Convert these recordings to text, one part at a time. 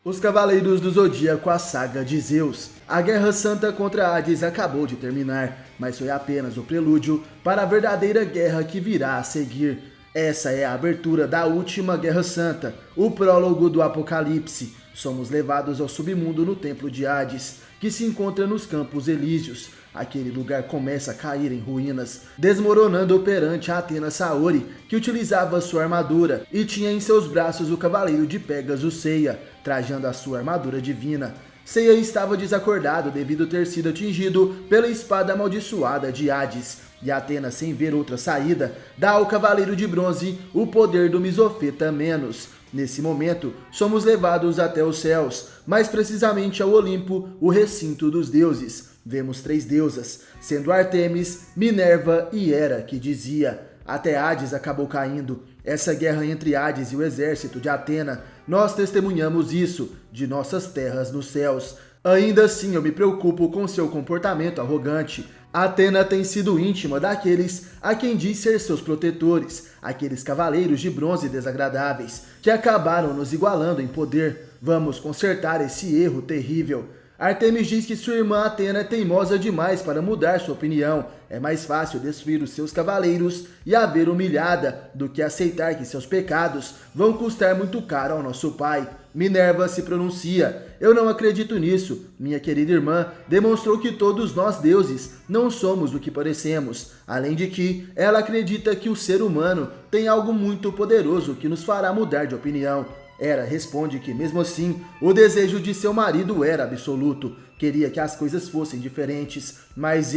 Os Cavaleiros do Zodíaco, a saga de Zeus. A Guerra Santa contra Hades acabou de terminar, mas foi apenas o prelúdio para a verdadeira guerra que virá a seguir. Essa é a abertura da última Guerra Santa, o prólogo do Apocalipse. Somos levados ao submundo no Templo de Hades, que se encontra nos Campos Elíseos. Aquele lugar começa a cair em ruínas, desmoronando perante a Athena Saori, que utilizava sua armadura e tinha em seus braços o cavaleiro de Pégaso Seiya, trajando a sua armadura divina. Seiya estava desacordado devido a ter sido atingido pela espada amaldiçoada de Hades, e Athena, sem ver outra saída, dá ao cavaleiro de bronze o poder do Misofeta Menos. Nesse momento, somos levados até os céus, mais precisamente ao Olimpo, o recinto dos deuses. Vemos três deusas, sendo Artemis, Minerva e Hera, que dizia: até Hades acabou caindo. Essa guerra entre Hades e o exército de Atena, nós testemunhamos isso, de nossas terras nos céus. Ainda assim, eu me preocupo com seu comportamento arrogante. Atena tem sido íntima daqueles a quem diz ser seus protetores, aqueles cavaleiros de bronze desagradáveis, que acabaram nos igualando em poder. Vamos consertar esse erro terrível. Artemis diz que sua irmã Atena é teimosa demais para mudar sua opinião. É mais fácil destruir os seus cavaleiros e a ver humilhada do que aceitar que seus pecados vão custar muito caro ao nosso pai. Minerva se pronuncia: eu não acredito nisso. Minha querida irmã demonstrou que todos nós deuses não somos o que parecemos. Além de que, ela acredita que o ser humano tem algo muito poderoso que nos fará mudar de opinião. Hera responde que, mesmo assim, o desejo de seu marido era absoluto. Queria que as coisas fossem diferentes, mas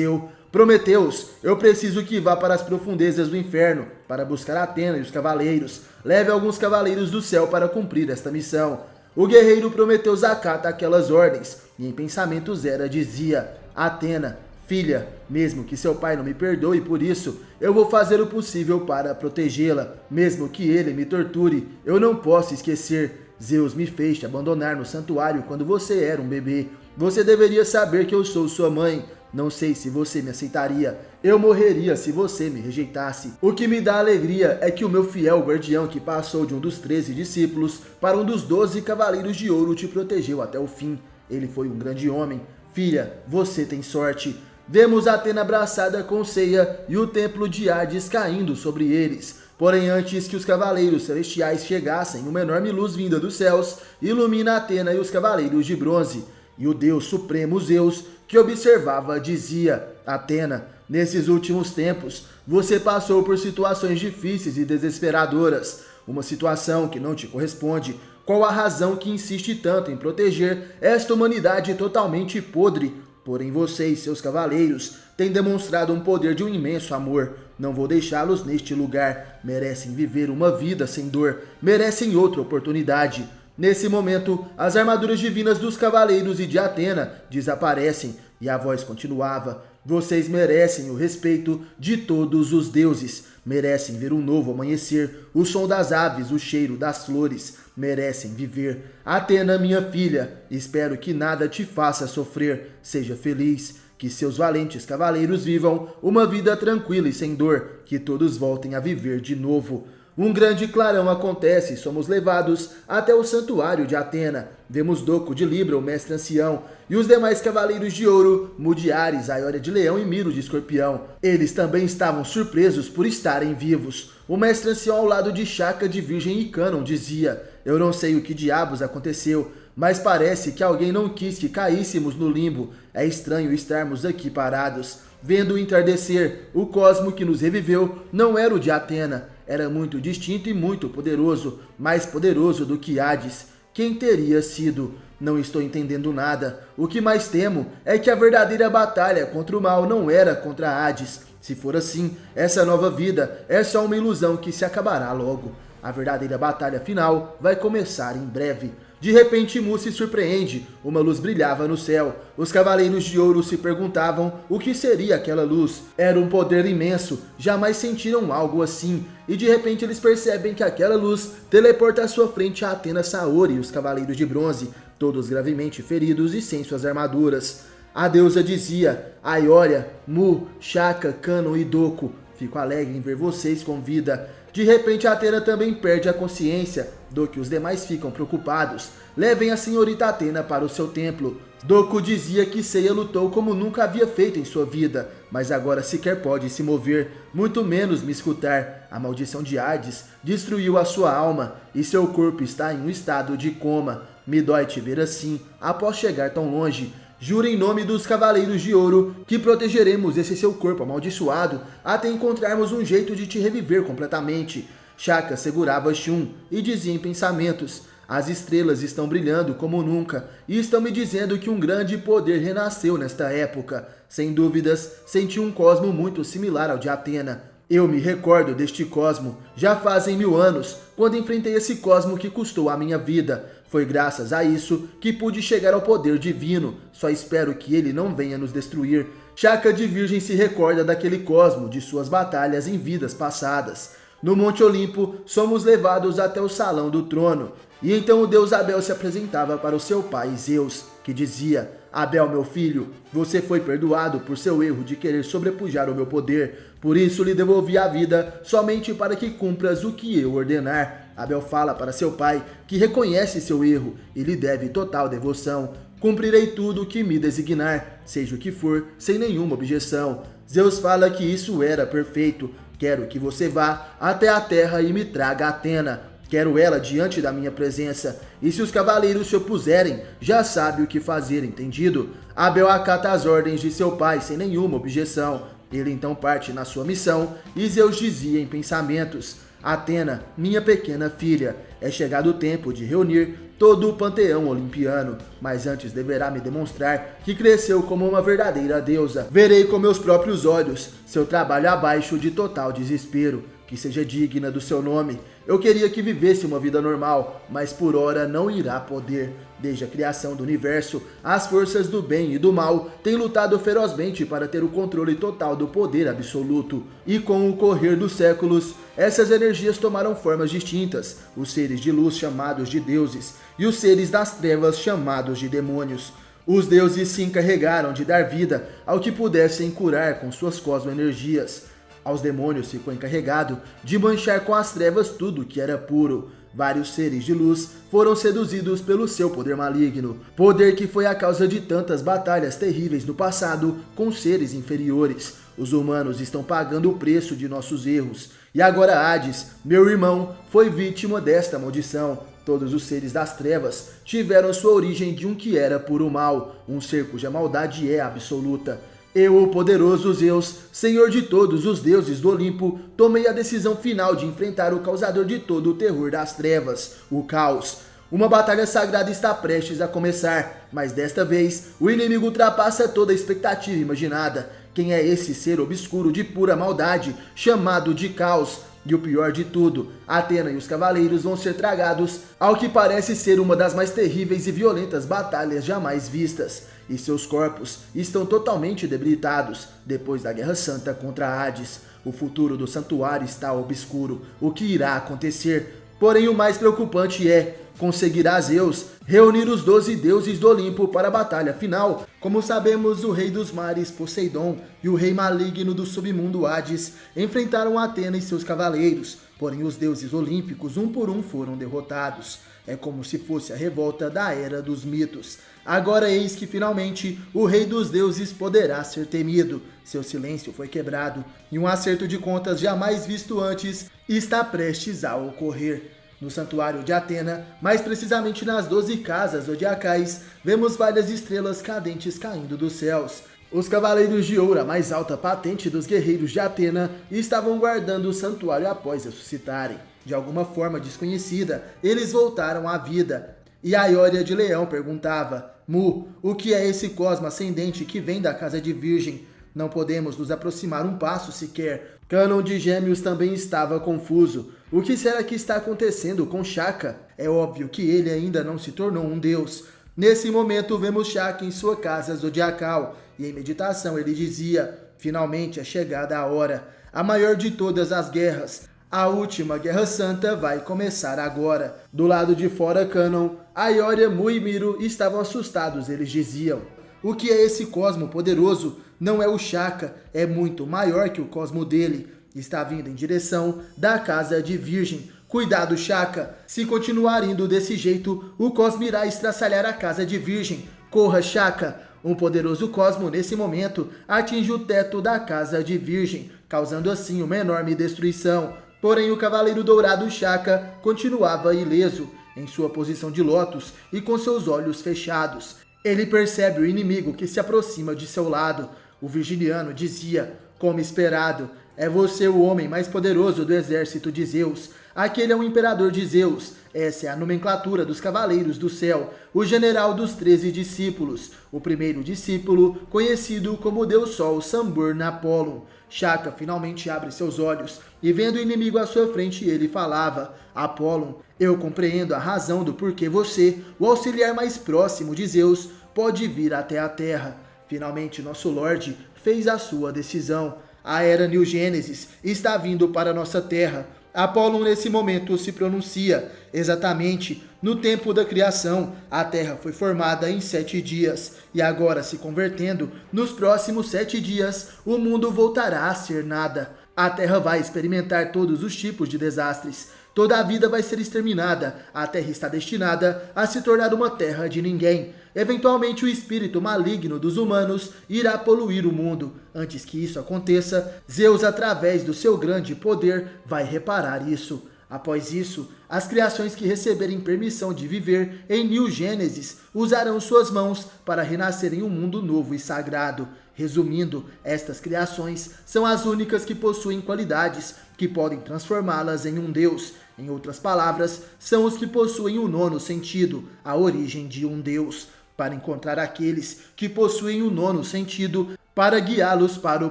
Prometeus, eu preciso que vá para as profundezas do inferno, para buscar Atena e os cavaleiros. Leve alguns cavaleiros do céu para cumprir esta missão. O guerreiro Prometeus acata aquelas ordens, e em pensamentos Hera dizia: Atena, filha, mesmo que seu pai não me perdoe por isso, eu vou fazer o possível para protegê-la. Mesmo que ele me torture, eu não posso esquecer. Zeus me fez te abandonar no santuário quando você era um bebê. Você deveria saber que eu sou sua mãe. Não sei se você me aceitaria. Eu morreria se você me rejeitasse. O que me dá alegria é que o meu fiel guardião, que passou de um dos 13 discípulos para um dos 12 cavaleiros de ouro, te protegeu até o fim. Ele foi um grande homem. Filha, você tem sorte. Vemos Atena abraçada com Seiya e o templo de Hades caindo sobre eles. Porém, antes que os cavaleiros celestiais chegassem, uma enorme luz vinda dos céus ilumina Atena e os cavaleiros de bronze. E o Deus Supremo Zeus, que observava, dizia: Atena, nesses últimos tempos, você passou por situações difíceis e desesperadoras. Uma situação que não te corresponde. Qual a razão que insiste tanto em proteger esta humanidade totalmente podre? Porém, você e seus cavaleiros têm demonstrado um poder de um imenso amor. Não vou deixá-los neste lugar. Merecem viver uma vida sem dor. Merecem outra oportunidade. Nesse momento, as armaduras divinas dos cavaleiros e de Atena desaparecem, e a voz continuava: vocês merecem o respeito de todos os deuses. Merecem ver um novo amanhecer, o som das aves, o cheiro das flores. Merecem viver. Atena, minha filha, espero que nada te faça sofrer. Seja feliz. Que seus valentes cavaleiros vivam uma vida tranquila e sem dor. Que todos voltem a viver de novo. Um grande clarão acontece e somos levados até o santuário de Atena. Vemos Doco de Libra, o mestre ancião, e os demais cavaleiros de ouro, Mudiares, Aiória de Leão e Miro de Escorpião. Eles também estavam surpresos por estarem vivos. O mestre ancião, ao lado de Shaka, de Virgem e Cânon, dizia: eu não sei o que diabos aconteceu, mas parece que alguém não quis que caíssemos no limbo. É estranho estarmos aqui parados. Vendo o entardecer, o cosmo que nos reviveu não era o de Atena. Era muito distinto e muito poderoso, mais poderoso do que Hades. Quem teria sido? Não estou entendendo nada. O que mais temo é que a verdadeira batalha contra o mal não era contra Hades. Se for assim, essa nova vida é só uma ilusão que se acabará logo. A verdadeira batalha final vai começar em breve. De repente, Mu se surpreende. Uma luz brilhava no céu. Os cavaleiros de ouro se perguntavam o que seria aquela luz. Era um poder imenso. Jamais sentiram algo assim. E de repente eles percebem que aquela luz teleporta à sua frente a Athena Saori e os cavaleiros de bronze, todos gravemente feridos e sem suas armaduras. A deusa dizia: Aiória, Mu, Shaka, Cânon e Doco, Fico alegre em ver vocês com vida. De repente Atena também perde a consciência, do que os demais ficam preocupados. Levem a senhorita Atena para o seu templo. Doku dizia que Seiya lutou como nunca havia feito em sua vida, mas agora sequer pode se mover, muito menos me escutar. A maldição de Hades destruiu a sua alma e seu corpo está em um estado de coma. Me dói te ver assim, após chegar tão longe. Juro em nome dos Cavaleiros de Ouro que protegeremos esse seu corpo amaldiçoado até encontrarmos um jeito de te reviver completamente. Shaka segurava Shun e dizia em pensamentos: as estrelas estão brilhando como nunca e estão me dizendo que um grande poder renasceu nesta época. Sem dúvidas, senti um cosmo muito similar ao de Atena. Eu me recordo deste cosmo, já fazem 1000 anos, quando enfrentei esse cosmo que custou a minha vida. Foi graças a isso que pude chegar ao poder divino, só espero que ele não venha nos destruir. Shaka de Virgem se recorda daquele cosmo, de suas batalhas em vidas passadas. No Monte Olimpo, somos levados até o Salão do Trono, e então o deus Abel se apresentava para o seu pai Zeus, que dizia: Abel, meu filho, você foi perdoado por seu erro de querer sobrepujar o meu poder, por isso lhe devolvi a vida somente para que cumpras o que eu ordenar. Abel fala para seu pai que reconhece seu erro e lhe deve total devoção. Cumprirei tudo o que me designar, seja o que for, sem nenhuma objeção. Zeus fala que isso era perfeito. Quero que você vá até a terra e me traga Atena. Quero ela diante da minha presença, e se os cavaleiros se opuserem, já sabe o que fazer, entendido? Abel acata as ordens de seu pai sem nenhuma objeção. Ele então parte na sua missão, e Zeus dizia em pensamentos: Atena, minha pequena filha, é chegado o tempo de reunir todo o panteão olimpiano, mas antes deverá me demonstrar que cresceu como uma verdadeira deusa. Verei com meus próprios olhos seu trabalho abaixo de total desespero, que seja digna do seu nome. Eu queria que vivesse uma vida normal, mas por ora não irá poder. Desde a criação do universo, as forças do bem e do mal têm lutado ferozmente para ter o controle total do poder absoluto. E com o correr dos séculos, essas energias tomaram formas distintas, os seres de luz chamados de deuses e os seres das trevas chamados de demônios. Os deuses se encarregaram de dar vida ao que pudessem curar com suas cosmoenergias. Aos demônios ficou encarregado de manchar com as trevas tudo que era puro. Vários seres de luz foram seduzidos pelo seu poder maligno, poder que foi a causa de tantas batalhas terríveis no passado com seres inferiores. Os humanos estão pagando o preço de nossos erros, e agora Hades, meu irmão, foi vítima desta maldição. Todos os seres das trevas tiveram sua origem de um que era puro mal, um ser cuja maldade é absoluta. Eu, o poderoso Zeus, senhor de todos os deuses do Olimpo, tomei a decisão final de enfrentar o causador de todo o terror das trevas, o caos. Uma batalha sagrada está prestes a começar, mas desta vez o inimigo ultrapassa toda a expectativa imaginada. Quem é esse ser obscuro de pura maldade, chamado de caos? E o pior de tudo, Atena e os cavaleiros vão ser tragados ao que parece ser uma das mais terríveis e violentas batalhas jamais vistas. E seus corpos estão totalmente debilitados depois da Guerra Santa contra Hades. O futuro do santuário está obscuro. O que irá acontecer? Porém, o mais preocupante é: conseguirá Zeus reunir os 12 deuses do Olimpo para a batalha final? Como sabemos, o rei dos mares, Poseidon, e o rei maligno do submundo, Hades, enfrentaram Atena e seus cavaleiros. Porém, os deuses olímpicos, um por um, foram derrotados. É como se fosse a revolta da Era dos Mitos. Agora eis que finalmente o rei dos deuses poderá ser temido. Seu silêncio foi quebrado e um acerto de contas jamais visto antes está prestes a ocorrer. No santuário de Atena, mais precisamente nas 12 casas zodiacais, vemos várias estrelas cadentes caindo dos céus. Os Cavaleiros de Ouro, a mais alta patente dos guerreiros de Atena, estavam guardando o santuário após ressuscitarem. De alguma forma desconhecida, eles voltaram à vida. E a Ioria de Leão perguntava: Mu, o que é esse cosmo ascendente que vem da casa de Virgem? Não podemos nos aproximar um passo sequer. Cânon de Gêmeos também estava confuso. O que será que está acontecendo com Shaka? É óbvio que ele ainda não se tornou um deus. Nesse momento vemos Shaka em sua casa zodiacal, e em meditação ele dizia: finalmente é chegada a hora, a maior de todas as guerras. A última Guerra Santa vai começar agora. Do lado de fora, Cânon, a Ioria, Mu e Miro estavam assustados. Eles diziam: o que é esse cosmo poderoso? Não é o Shaka, é muito maior que o cosmo dele. está vindo em direção da casa de Virgem. Cuidado, Shaka. Se continuar indo desse jeito, o Cosmo irá estraçalhar a casa de Virgem. Corra, Shaka. Um poderoso Cosmo, nesse momento, atinge o teto da casa de Virgem, causando assim uma enorme destruição. Porém, o Cavaleiro Dourado Shaka continuava ileso, em sua posição de lótus e com seus olhos fechados. Ele percebe o inimigo que se aproxima de seu lado. O virginiano dizia, como esperado, é você o homem mais poderoso do exército de Zeus. Aquele é o imperador de Zeus. Essa é a nomenclatura dos cavaleiros do céu, o general dos 13 discípulos, o primeiro discípulo, conhecido como Deus Sol Samburna Apollon. Shaka finalmente abre seus olhos e vendo o inimigo à sua frente, ele falava, Apollon, eu compreendo a razão do porquê você, o auxiliar mais próximo de Zeus, pode vir até a Terra. Finalmente nosso Lorde fez a sua decisão. A Era New Gênesis está vindo para nossa Terra. Apollon nesse momento se pronuncia, exatamente no tempo da criação, a Terra foi formada em 7 dias, e agora se convertendo, nos próximos 7 dias, o mundo voltará a ser nada. A Terra vai experimentar todos os tipos de desastres, toda a vida vai ser exterminada, a Terra está destinada a se tornar uma terra de ninguém. Eventualmente o espírito maligno dos humanos irá poluir o mundo. Antes que isso aconteça, Zeus, através do seu grande poder, vai reparar isso. Após isso, as criações que receberem permissão de viver em New Gênesis usarão suas mãos para renascer em um mundo novo e sagrado. Resumindo, estas criações são as únicas que possuem qualidades que podem transformá-las em um deus. Em outras palavras, são os que possuem o 9º sentido, a origem de um deus. Para encontrar aqueles que possuem o 9º sentido, para guiá-los para o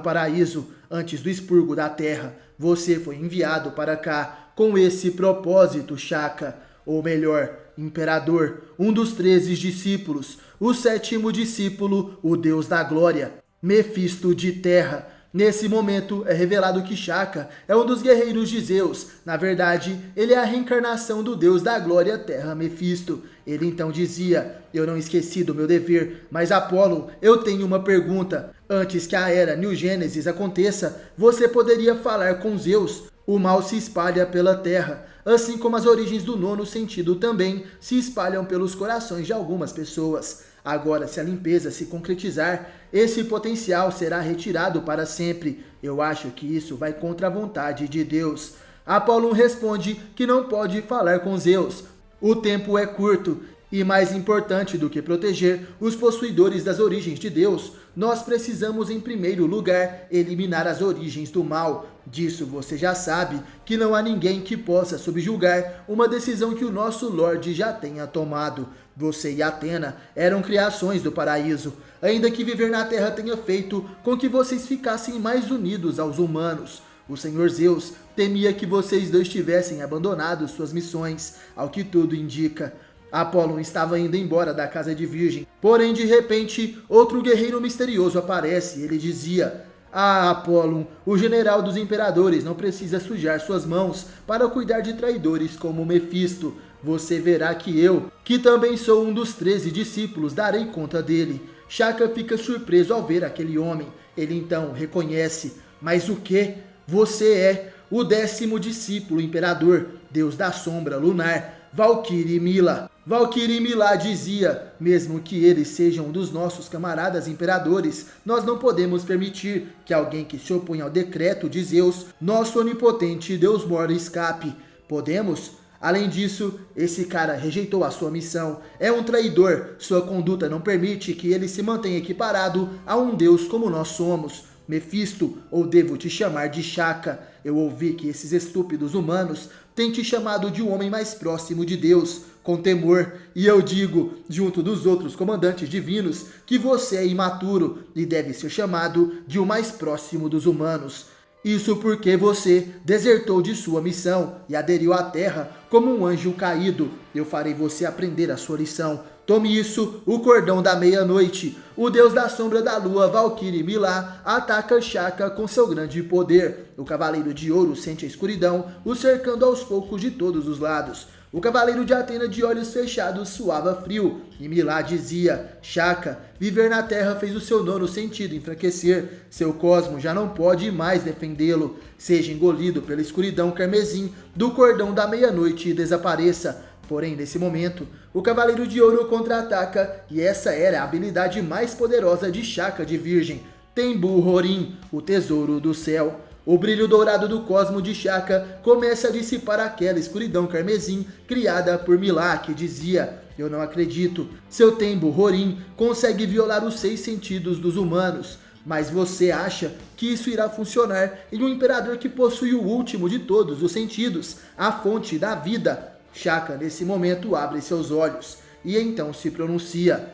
paraíso, antes do expurgo da terra. Você foi enviado para cá com esse propósito, Shaka. Ou melhor, imperador, um dos 13 discípulos, o 7º discípulo, o deus da glória, Mefisto de Terra. Nesse momento é revelado que Shaka é um dos guerreiros de Zeus. Na verdade, ele é a reencarnação do deus da glória Terra, Mefisto. Ele então dizia, eu não esqueci do meu dever, mas Apollon, eu tenho uma pergunta. Antes que a Era New Gênesis aconteça, você poderia falar com Zeus? O mal se espalha pela terra, assim como as origens do 9º sentido também se espalham pelos corações de algumas pessoas. Agora, se a limpeza se concretizar, esse potencial será retirado para sempre. Eu acho que isso vai contra a vontade de Deus. Apollon responde que não pode falar com Zeus. O tempo é curto. E mais importante do que proteger os possuidores das origens de Deus, nós precisamos em primeiro lugar eliminar as origens do mal. Disso você já sabe que não há ninguém que possa subjugar uma decisão que o nosso Lorde já tenha tomado. Você e Atena eram criações do paraíso, ainda que viver na terra tenha feito com que vocês ficassem mais unidos aos humanos. O Senhor Zeus temia que vocês dois tivessem abandonado suas missões, ao que tudo indica. Apollon estava indo embora da casa de Virgem, porém de repente outro guerreiro misterioso aparece. Ele dizia, Apollon, o general dos imperadores não precisa sujar suas mãos para cuidar de traidores como Mefisto. Você verá que eu, que também sou um dos 13 discípulos, darei conta dele. Shaka fica surpreso ao ver aquele homem. Ele então reconhece, mas o que? Você é o 10º discípulo imperador, deus da sombra lunar, Valkyrie Mila. Valkyrie Mila dizia, mesmo que eles sejam um dos nossos camaradas imperadores, nós não podemos permitir que alguém que se opõe ao decreto de Zeus, nosso onipotente Deus Mor, escape. Podemos? Além disso, esse cara rejeitou a sua missão, é um traidor, sua conduta não permite que ele se mantenha equiparado a um deus como nós somos. Mefisto, ou devo te chamar de Shaka? Eu ouvi que esses estúpidos humanos têm te chamado de um homem mais próximo de Deus, com temor, e eu digo, junto dos outros comandantes divinos, que você é imaturo e deve ser chamado de o mais próximo dos humanos. Isso porque você desertou de sua missão e aderiu à terra como um anjo caído. Eu farei você aprender a sua lição. Tome isso, o cordão da meia-noite. O deus da sombra da lua, Valkyrie Mila, ataca Shaka com seu grande poder. O cavaleiro de ouro sente a escuridão o cercando aos poucos de todos os lados. O cavaleiro de Atena, de olhos fechados, suava frio, e Milá dizia: Shaka, viver na terra fez o seu nono sentido enfraquecer, seu cosmo já não pode mais defendê-lo, seja engolido pela escuridão carmesim do cordão da meia-noite e desapareça. Porém, nesse momento, o Cavaleiro de Ouro contra-ataca, e essa era a habilidade mais poderosa de Shaka de Virgem, Tembu Horin, o Tesouro do Céu. O brilho dourado do cosmo de Shaka começa a dissipar aquela escuridão carmesim criada por Milá, que dizia: Eu não acredito, seu Tembu Horin consegue violar os 6 sentidos dos humanos. Mas você acha que isso irá funcionar em um imperador que possui o último de todos os sentidos, a fonte da vida? Shaka, nesse momento, abre seus olhos e então se pronuncia: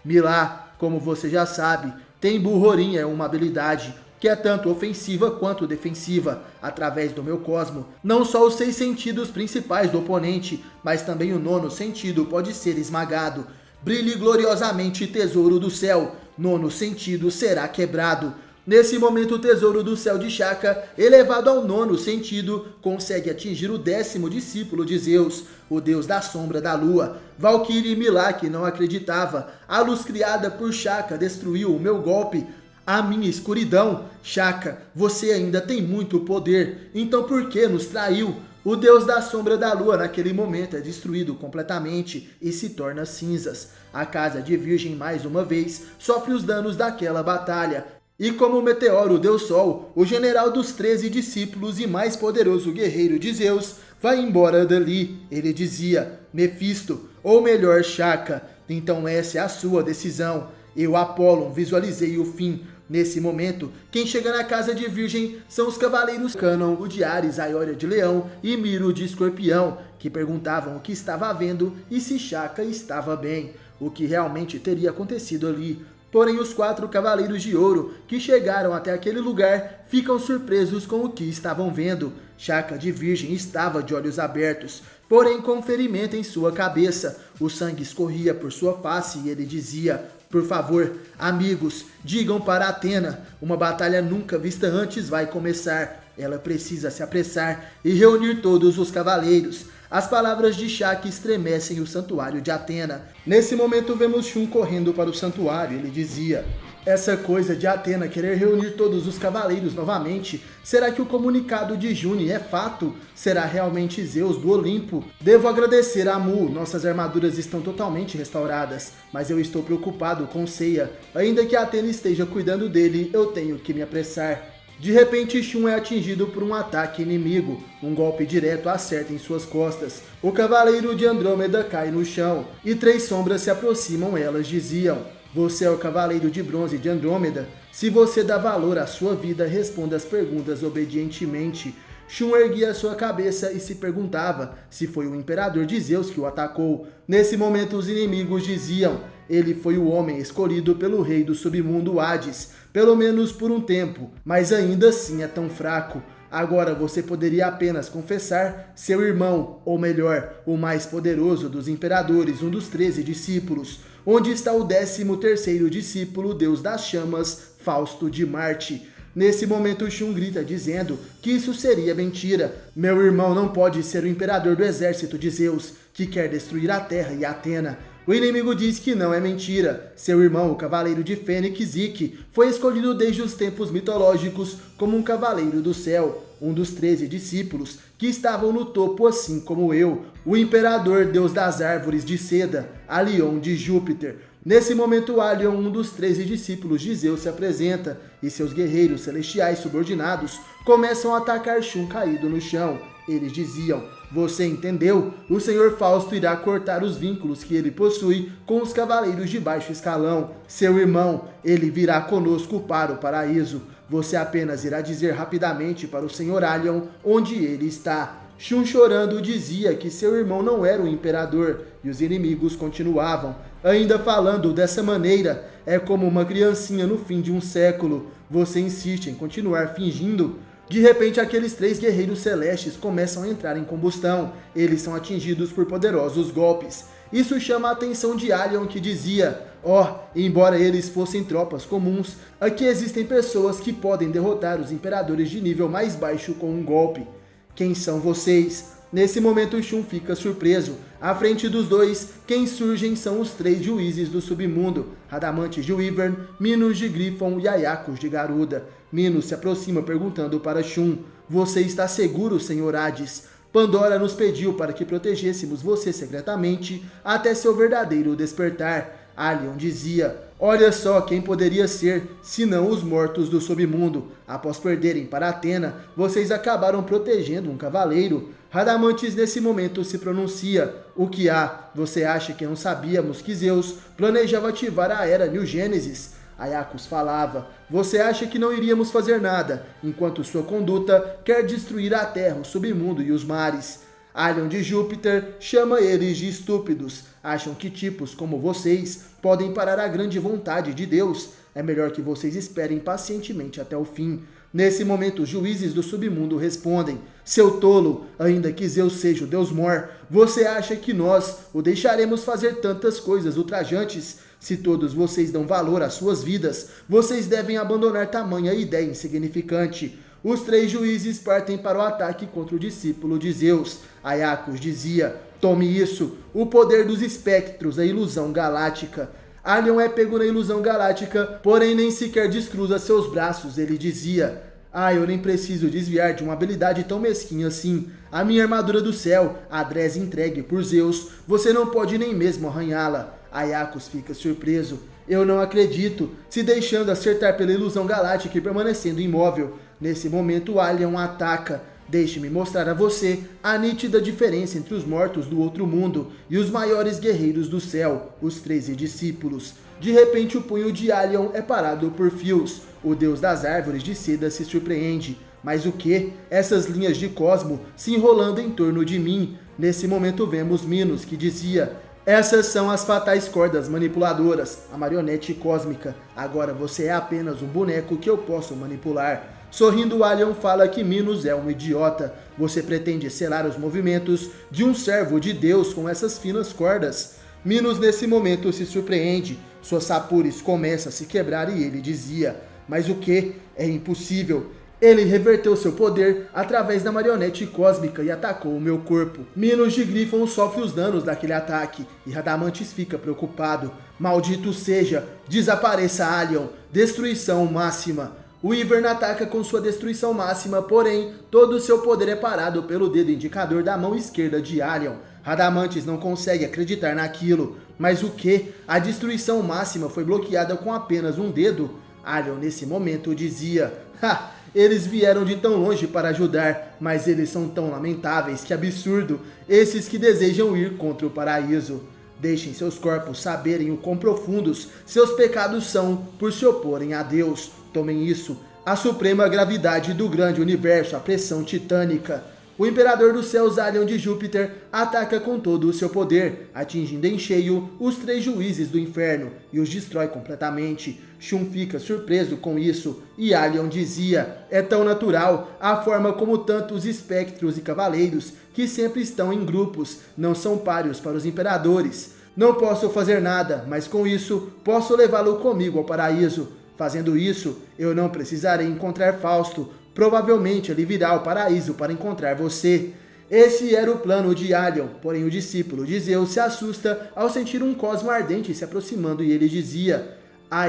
Milá, como você já sabe, Tembu Horin é uma habilidade que é tanto ofensiva quanto defensiva. Através do meu cosmo, não só os 6 sentidos principais do oponente, mas também o nono sentido pode ser esmagado. Brilhe gloriosamente, Tesouro do Céu, nono sentido será quebrado. Nesse momento, o Tesouro do Céu de Shaka, elevado ao nono sentido, consegue atingir o 10º discípulo de Zeus, o deus da sombra da lua. Valkyrie e Milá, que não acreditava. A luz criada por Shaka destruiu o meu golpe, a minha escuridão. Shaka, você ainda tem muito poder, então por que nos traiu? O deus da sombra da lua naquele momento é destruído completamente e se torna cinzas. A casa de Virgem mais uma vez sofre os danos daquela batalha. E como o meteoro deu sol, o general dos 13 discípulos e mais poderoso guerreiro de Zeus vai embora dali. Ele dizia: Mefisto, ou melhor Shaka, então essa é a sua decisão. Eu, Apólon, visualizei o fim. Nesse momento, quem chega na casa de Virgem são os cavaleiros Cânon, o de Ares, Aiória de Leão e Miro de Escorpião, que perguntavam o que estava havendo e se Shaka estava bem, o que realmente teria acontecido ali. Porém, os 4 cavaleiros de ouro que chegaram até aquele lugar ficam surpresos com o que estavam vendo. Shaka de Virgem estava de olhos abertos, porém com um ferimento em sua cabeça. O sangue escorria por sua face e ele dizia: Por favor, amigos, digam para Atena, uma batalha nunca vista antes vai começar. Ela precisa se apressar e reunir todos os cavaleiros. As palavras de Shaka estremecem o santuário de Atena. Nesse momento vemos Shun correndo para o santuário. Ele dizia: Essa coisa de Atena querer reunir todos os cavaleiros novamente, será que o comunicado de June é fato? Será realmente Zeus do Olimpo? Devo agradecer a Mu, nossas armaduras estão totalmente restauradas, mas eu estou preocupado com Seiya. Ainda que Atena esteja cuidando dele, eu tenho que me apressar. De repente, Shun é atingido por um ataque inimigo. Um golpe direto acerta em suas costas. O cavaleiro de Andrômeda cai no chão, e 3 sombras se aproximam. Elas diziam: Você é o cavaleiro de bronze de Andrômeda? Se você dá valor à sua vida, responda as perguntas obedientemente. Shun erguia sua cabeça e se perguntava se foi o imperador de Zeus que o atacou. Nesse momento, os inimigos diziam: Ele foi o homem escolhido pelo rei do submundo Hades, pelo menos por um tempo, mas ainda assim é tão fraco. Agora você poderia apenas confessar seu irmão, ou melhor, o mais poderoso dos imperadores, um dos 13 discípulos. Onde está o 13º discípulo, deus das chamas, Fausto de Marte? Nesse momento, Shun grita dizendo que isso seria mentira. Meu irmão não pode ser o imperador do exército de Zeus, que quer destruir a Terra e Atena. O inimigo diz que não é mentira. Seu irmão, o cavaleiro de Fênix, Ikki, foi escolhido desde os tempos mitológicos como um cavaleiro do céu, um dos 13 discípulos que estavam no topo assim como eu, o imperador, deus das árvores de seda, Alion de Júpiter. Nesse momento, Alion, um dos 13 discípulos de Zeus, se apresenta e seus guerreiros celestiais subordinados começam a atacar Shun caído no chão. Eles diziam: Você entendeu? O Senhor Fausto irá cortar os vínculos que ele possui com os cavaleiros de baixo escalão. Seu irmão, ele virá conosco para o paraíso. Você apenas irá dizer rapidamente para o Senhor Alion onde ele está. Shun, chorando, dizia que seu irmão não era o imperador, e os inimigos continuavam, ainda falando dessa maneira: É como uma criancinha no fim de um século. Você insiste em continuar fingindo? De repente, aqueles 3 guerreiros celestes começam a entrar em combustão. Eles são atingidos por poderosos golpes. Isso chama a atenção de Alion, que dizia: embora eles fossem tropas comuns, aqui existem pessoas que podem derrotar os imperadores de nível mais baixo com um golpe. Quem são vocês? Nesse momento, Shun fica surpreso. À frente dos dois, quem surgem são os 3 juízes do submundo, Radamantes de Wyvern, Minos de Griffon e Aiacos de Garuda. Minos se aproxima perguntando para Shun: "Você está seguro, Senhor Hades? Pandora nos pediu para que protegêssemos você secretamente até seu verdadeiro despertar." Allion dizia: "Olha só quem poderia ser, senão os mortos do submundo. Após perderem para Athena, vocês acabaram protegendo um cavaleiro." Radamantes nesse momento se pronuncia: "O que há? Você acha que não sabíamos que Zeus planejava ativar a Era New Gênesis?" Aiacos falava: "Você acha que não iríamos fazer nada, enquanto sua conduta quer destruir a terra, o submundo e os mares?" Allion de Júpiter chama eles de estúpidos. Acham que tipos como vocês podem parar a grande vontade de Deus? É melhor que vocês esperem pacientemente até o fim. Nesse momento, os juízes do submundo respondem: "Seu tolo, ainda que Zeus seja o Deus Mor, você acha que nós o deixaremos fazer tantas coisas ultrajantes? Se todos vocês dão valor às suas vidas, vocês devem abandonar tamanha ideia insignificante." Os 3 juízes partem para o ataque contra o discípulo de Zeus. Aiacos dizia: "Tome isso, o poder dos espectros, a ilusão galáctica." Allion é pego na ilusão galáctica, porém nem sequer descruza seus braços. Ele dizia: "Eu nem preciso desviar de uma habilidade tão mesquinha assim. A minha armadura do céu, a Dres entregue por Zeus, você não pode nem mesmo arranhá-la." Aiacos fica surpreso. "Eu não acredito", se deixando acertar pela ilusão galáctica e permanecendo imóvel. Nesse momento, Allion ataca. "Deixe-me mostrar a você a nítida diferença entre os mortos do outro mundo e os maiores guerreiros do céu, os 13 discípulos." De repente, o punho de Allion é parado por fios. O deus das árvores de seda se surpreende. "Mas o que? Essas linhas de Cosmo se enrolando em torno de mim." Nesse momento, vemos Minos, que dizia: "Essas são as fatais cordas manipuladoras, a marionete cósmica. Agora você é apenas um boneco que eu posso manipular." Sorrindo, Allion fala que Minos é um idiota. "Você pretende selar os movimentos de um servo de Deus com essas finas cordas?" Minos nesse momento se surpreende. Suas sapures começam a se quebrar e ele dizia: "Mas o que? É impossível." Ele reverteu seu poder através da marionete cósmica e atacou o meu corpo. Minos de Griffon sofre os danos daquele ataque e Radamantes fica preocupado. "Maldito seja, desapareça Allion, destruição máxima." O Wyvern ataca com sua destruição máxima, porém, todo o seu poder é parado pelo dedo indicador da mão esquerda de Allion. Radamantes não consegue acreditar naquilo. "Mas o que? A destruição máxima foi bloqueada com apenas um dedo?" Allion nesse momento dizia: "Eles vieram de tão longe para ajudar, mas eles são tão lamentáveis, que absurdo, esses que desejam ir contra o paraíso. Deixem seus corpos saberem o quão profundos seus pecados são por se oporem a Deus. Tomem isso, a suprema gravidade do grande universo, a pressão titânica." O Imperador dos Céus, Allion de Júpiter, ataca com todo o seu poder, atingindo em cheio os 3 juízes do inferno e os destrói completamente. Shun fica surpreso com isso e Allion dizia: "É tão natural a forma como tantos espectros e cavaleiros, que sempre estão em grupos, não são páreos para os imperadores. Não posso fazer nada, mas com isso posso levá-lo comigo ao paraíso. Fazendo isso, eu não precisarei encontrar Fausto. Provavelmente ele virá ao paraíso para encontrar você." Esse era o plano de Allion, porém o discípulo de Zeus se assusta ao sentir um cosmo ardente se aproximando e ele dizia: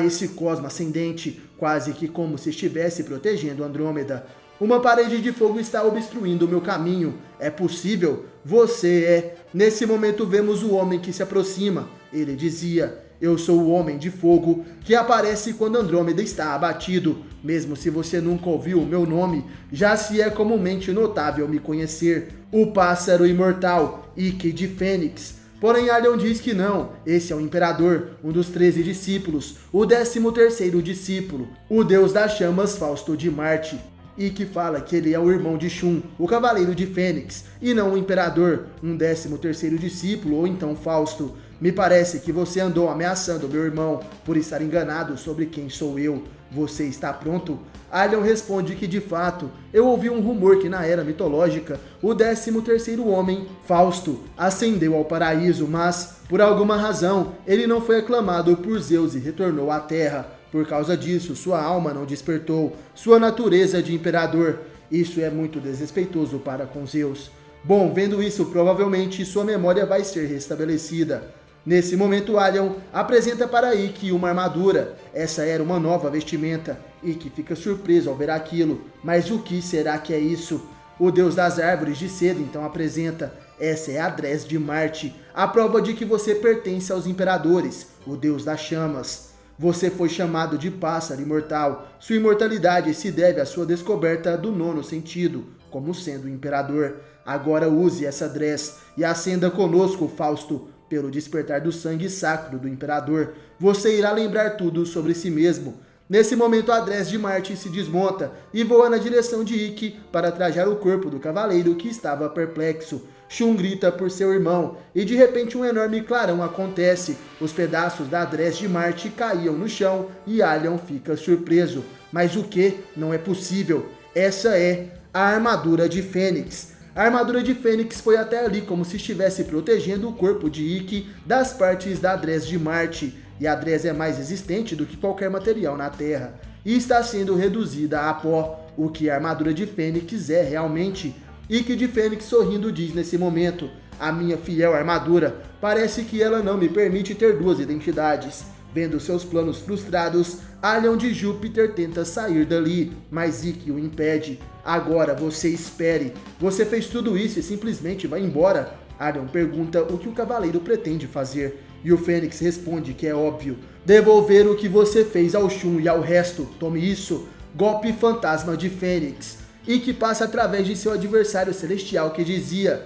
esse cosmo ascendente, quase que como se estivesse protegendo Andrômeda. Uma parede de fogo está obstruindo o meu caminho. É possível? Você é." Nesse momento vemos o homem que se aproxima. Ele dizia: "Eu sou o Homem de Fogo, que aparece quando Andrômeda está abatido. Mesmo se você nunca ouviu o meu nome, já se é comumente notável me conhecer. O pássaro imortal, Ike de Fênix." Porém, Allion diz que não. Esse é o Imperador, um dos 13 discípulos, o 13º discípulo, o deus das chamas Fausto de Marte. Ike fala que ele é o irmão de Shun, o Cavaleiro de Fênix, e não o Imperador, um 13º discípulo ou então Fausto. "Me parece que você andou ameaçando meu irmão por estar enganado sobre quem sou eu. Você está pronto?" Allion responde que de fato, eu ouvi um rumor que na era mitológica, o 13º homem, Fausto, ascendeu ao paraíso, mas, por alguma razão, ele não foi aclamado por Zeus e retornou à terra. Por causa disso, sua alma não despertou sua natureza de imperador. Isso é muito desrespeitoso para com Zeus. Bom, vendo isso, provavelmente sua memória vai ser restabelecida. Nesse momento, Allion apresenta para Ikki uma armadura. Essa era uma nova vestimenta. Ikki fica surpreso ao ver aquilo. Mas o que será que é isso? O deus das árvores de seda então apresenta: essa é a Dres de Marte, a prova de que você pertence aos imperadores, o deus das chamas. Você foi chamado de pássaro imortal. Sua imortalidade se deve à sua descoberta do nono sentido, como sendo o imperador. Agora use essa Dres e acenda conosco, Fausto. Pelo despertar do sangue sacro do imperador, você irá lembrar tudo sobre si mesmo. Nesse momento, a Dres de Marte se desmonta e voa na direção de Ikki para trajar o corpo do cavaleiro que estava perplexo. Shun grita por seu irmão e de repente um enorme clarão acontece. Os pedaços da Dres de Marte caíam no chão e Allion fica surpreso. Mas o que? Não é possível. Essa é a armadura de Fênix. A armadura de Fênix foi até ali como se estivesse protegendo o corpo de Ikki das partes da Dres de Marte. E a Dres é mais resistente do que qualquer material na Terra. E está sendo reduzida a pó, o que a armadura de Fênix é realmente. Ikki de Fênix sorrindo diz nesse momento: a minha fiel armadura, parece que ela não me permite ter duas identidades. Vendo seus planos frustrados, Allion de Júpiter tenta sair dali, mas Ikki o impede. Agora você espere. Você fez tudo isso e simplesmente vai embora? Allion pergunta o que o cavaleiro pretende fazer. E o Fênix responde que é óbvio: devolver o que você fez ao Shun e ao resto. Tome isso. Golpe fantasma de Fênix. Ikki passa através de seu adversário celestial que dizia: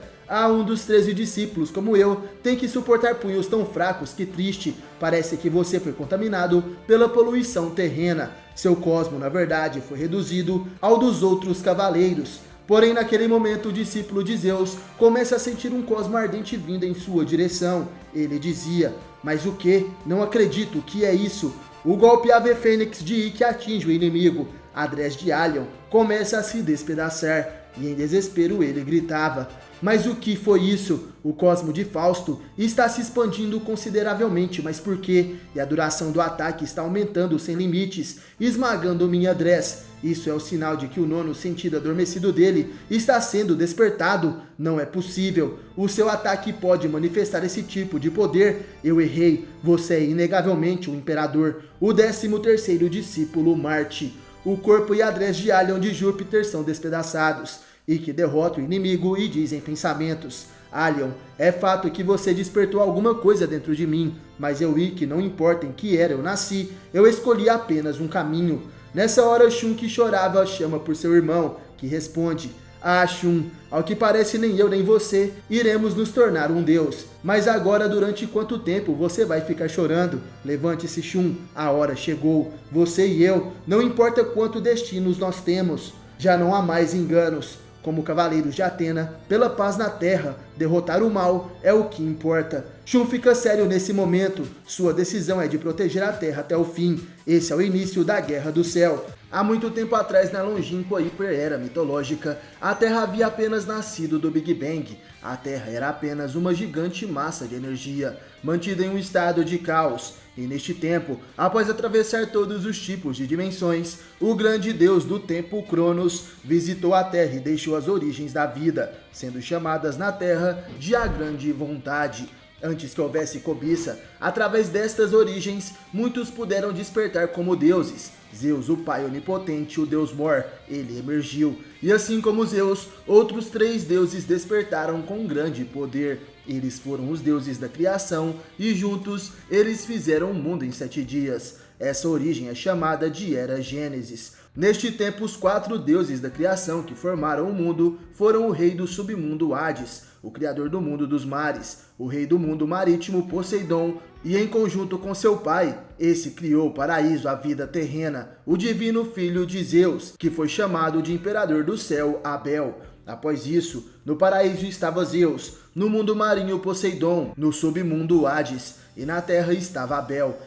um dos 13 discípulos, como eu, tem que suportar punhos tão fracos que triste. Parece que você foi contaminado pela poluição terrena. Seu cosmo, na verdade, foi reduzido ao dos outros cavaleiros. Porém, naquele momento, o discípulo de Zeus começa a sentir um cosmo ardente vindo em sua direção. Ele dizia: mas o que? Não acredito, o que é isso? O golpe Ave Fênix de Ikki atinge o inimigo. A Dres de Allion começa a se despedaçar. E em desespero ele gritava: mas o que foi isso? O cosmo de Fausto está se expandindo consideravelmente, mas por quê? E a duração do ataque está aumentando sem limites, esmagando minha Dres. Isso é o sinal de que o nono sentido adormecido dele está sendo despertado. Não é possível. O seu ataque pode manifestar esse tipo de poder. Eu errei. Você é inegavelmente o imperador, o 13º discípulo Marte. O corpo e a Dres de Allion de Júpiter são despedaçados. Ikki derrota o inimigo e diz em pensamentos: Allion, é fato que você despertou alguma coisa dentro de mim, mas eu, Ikki, não importa em que era eu nasci, eu escolhi apenas um caminho. Nessa hora, Shun, que chorava, chama por seu irmão, que responde: Shun, ao que parece nem eu nem você iremos nos tornar um deus. Mas agora, durante quanto tempo você vai ficar chorando? Levante-se, Shun, a hora chegou. Você e eu, não importa quantos destinos nós temos, já não há mais enganos. Como cavaleiros de Atena, pela paz na terra, derrotar o mal é o que importa. Shun fica sério nesse momento. Sua decisão é de proteger a Terra até o fim. Esse é o início da Guerra do Céu. Há muito tempo atrás, na longínqua hiper-era mitológica, a Terra havia apenas nascido do Big Bang. A Terra era apenas uma gigante massa de energia, mantida em um estado de caos. E neste tempo, após atravessar todos os tipos de dimensões, o grande deus do tempo Cronos visitou a Terra e deixou as origens da vida, sendo chamadas na Terra de a Grande Vontade. Antes que houvesse cobiça, através destas origens, muitos puderam despertar como deuses. Zeus, o pai onipotente, o deus Mor, ele emergiu. E assim como Zeus, outros 3 deuses despertaram com grande poder. Eles foram os deuses da criação e juntos eles fizeram o mundo em 7 dias. Essa origem é chamada de Era Gênesis. Neste tempo, os 4 deuses da criação que formaram o mundo foram o rei do submundo Hades, o criador do mundo dos mares, o rei do mundo marítimo Poseidon, e em conjunto com seu pai, esse criou o paraíso, a vida terrena, o divino filho de Zeus, que foi chamado de imperador do céu, Abel. Após isso, no paraíso estava Zeus, no mundo marinho Poseidon, no submundo Hades, e na terra estava Abel.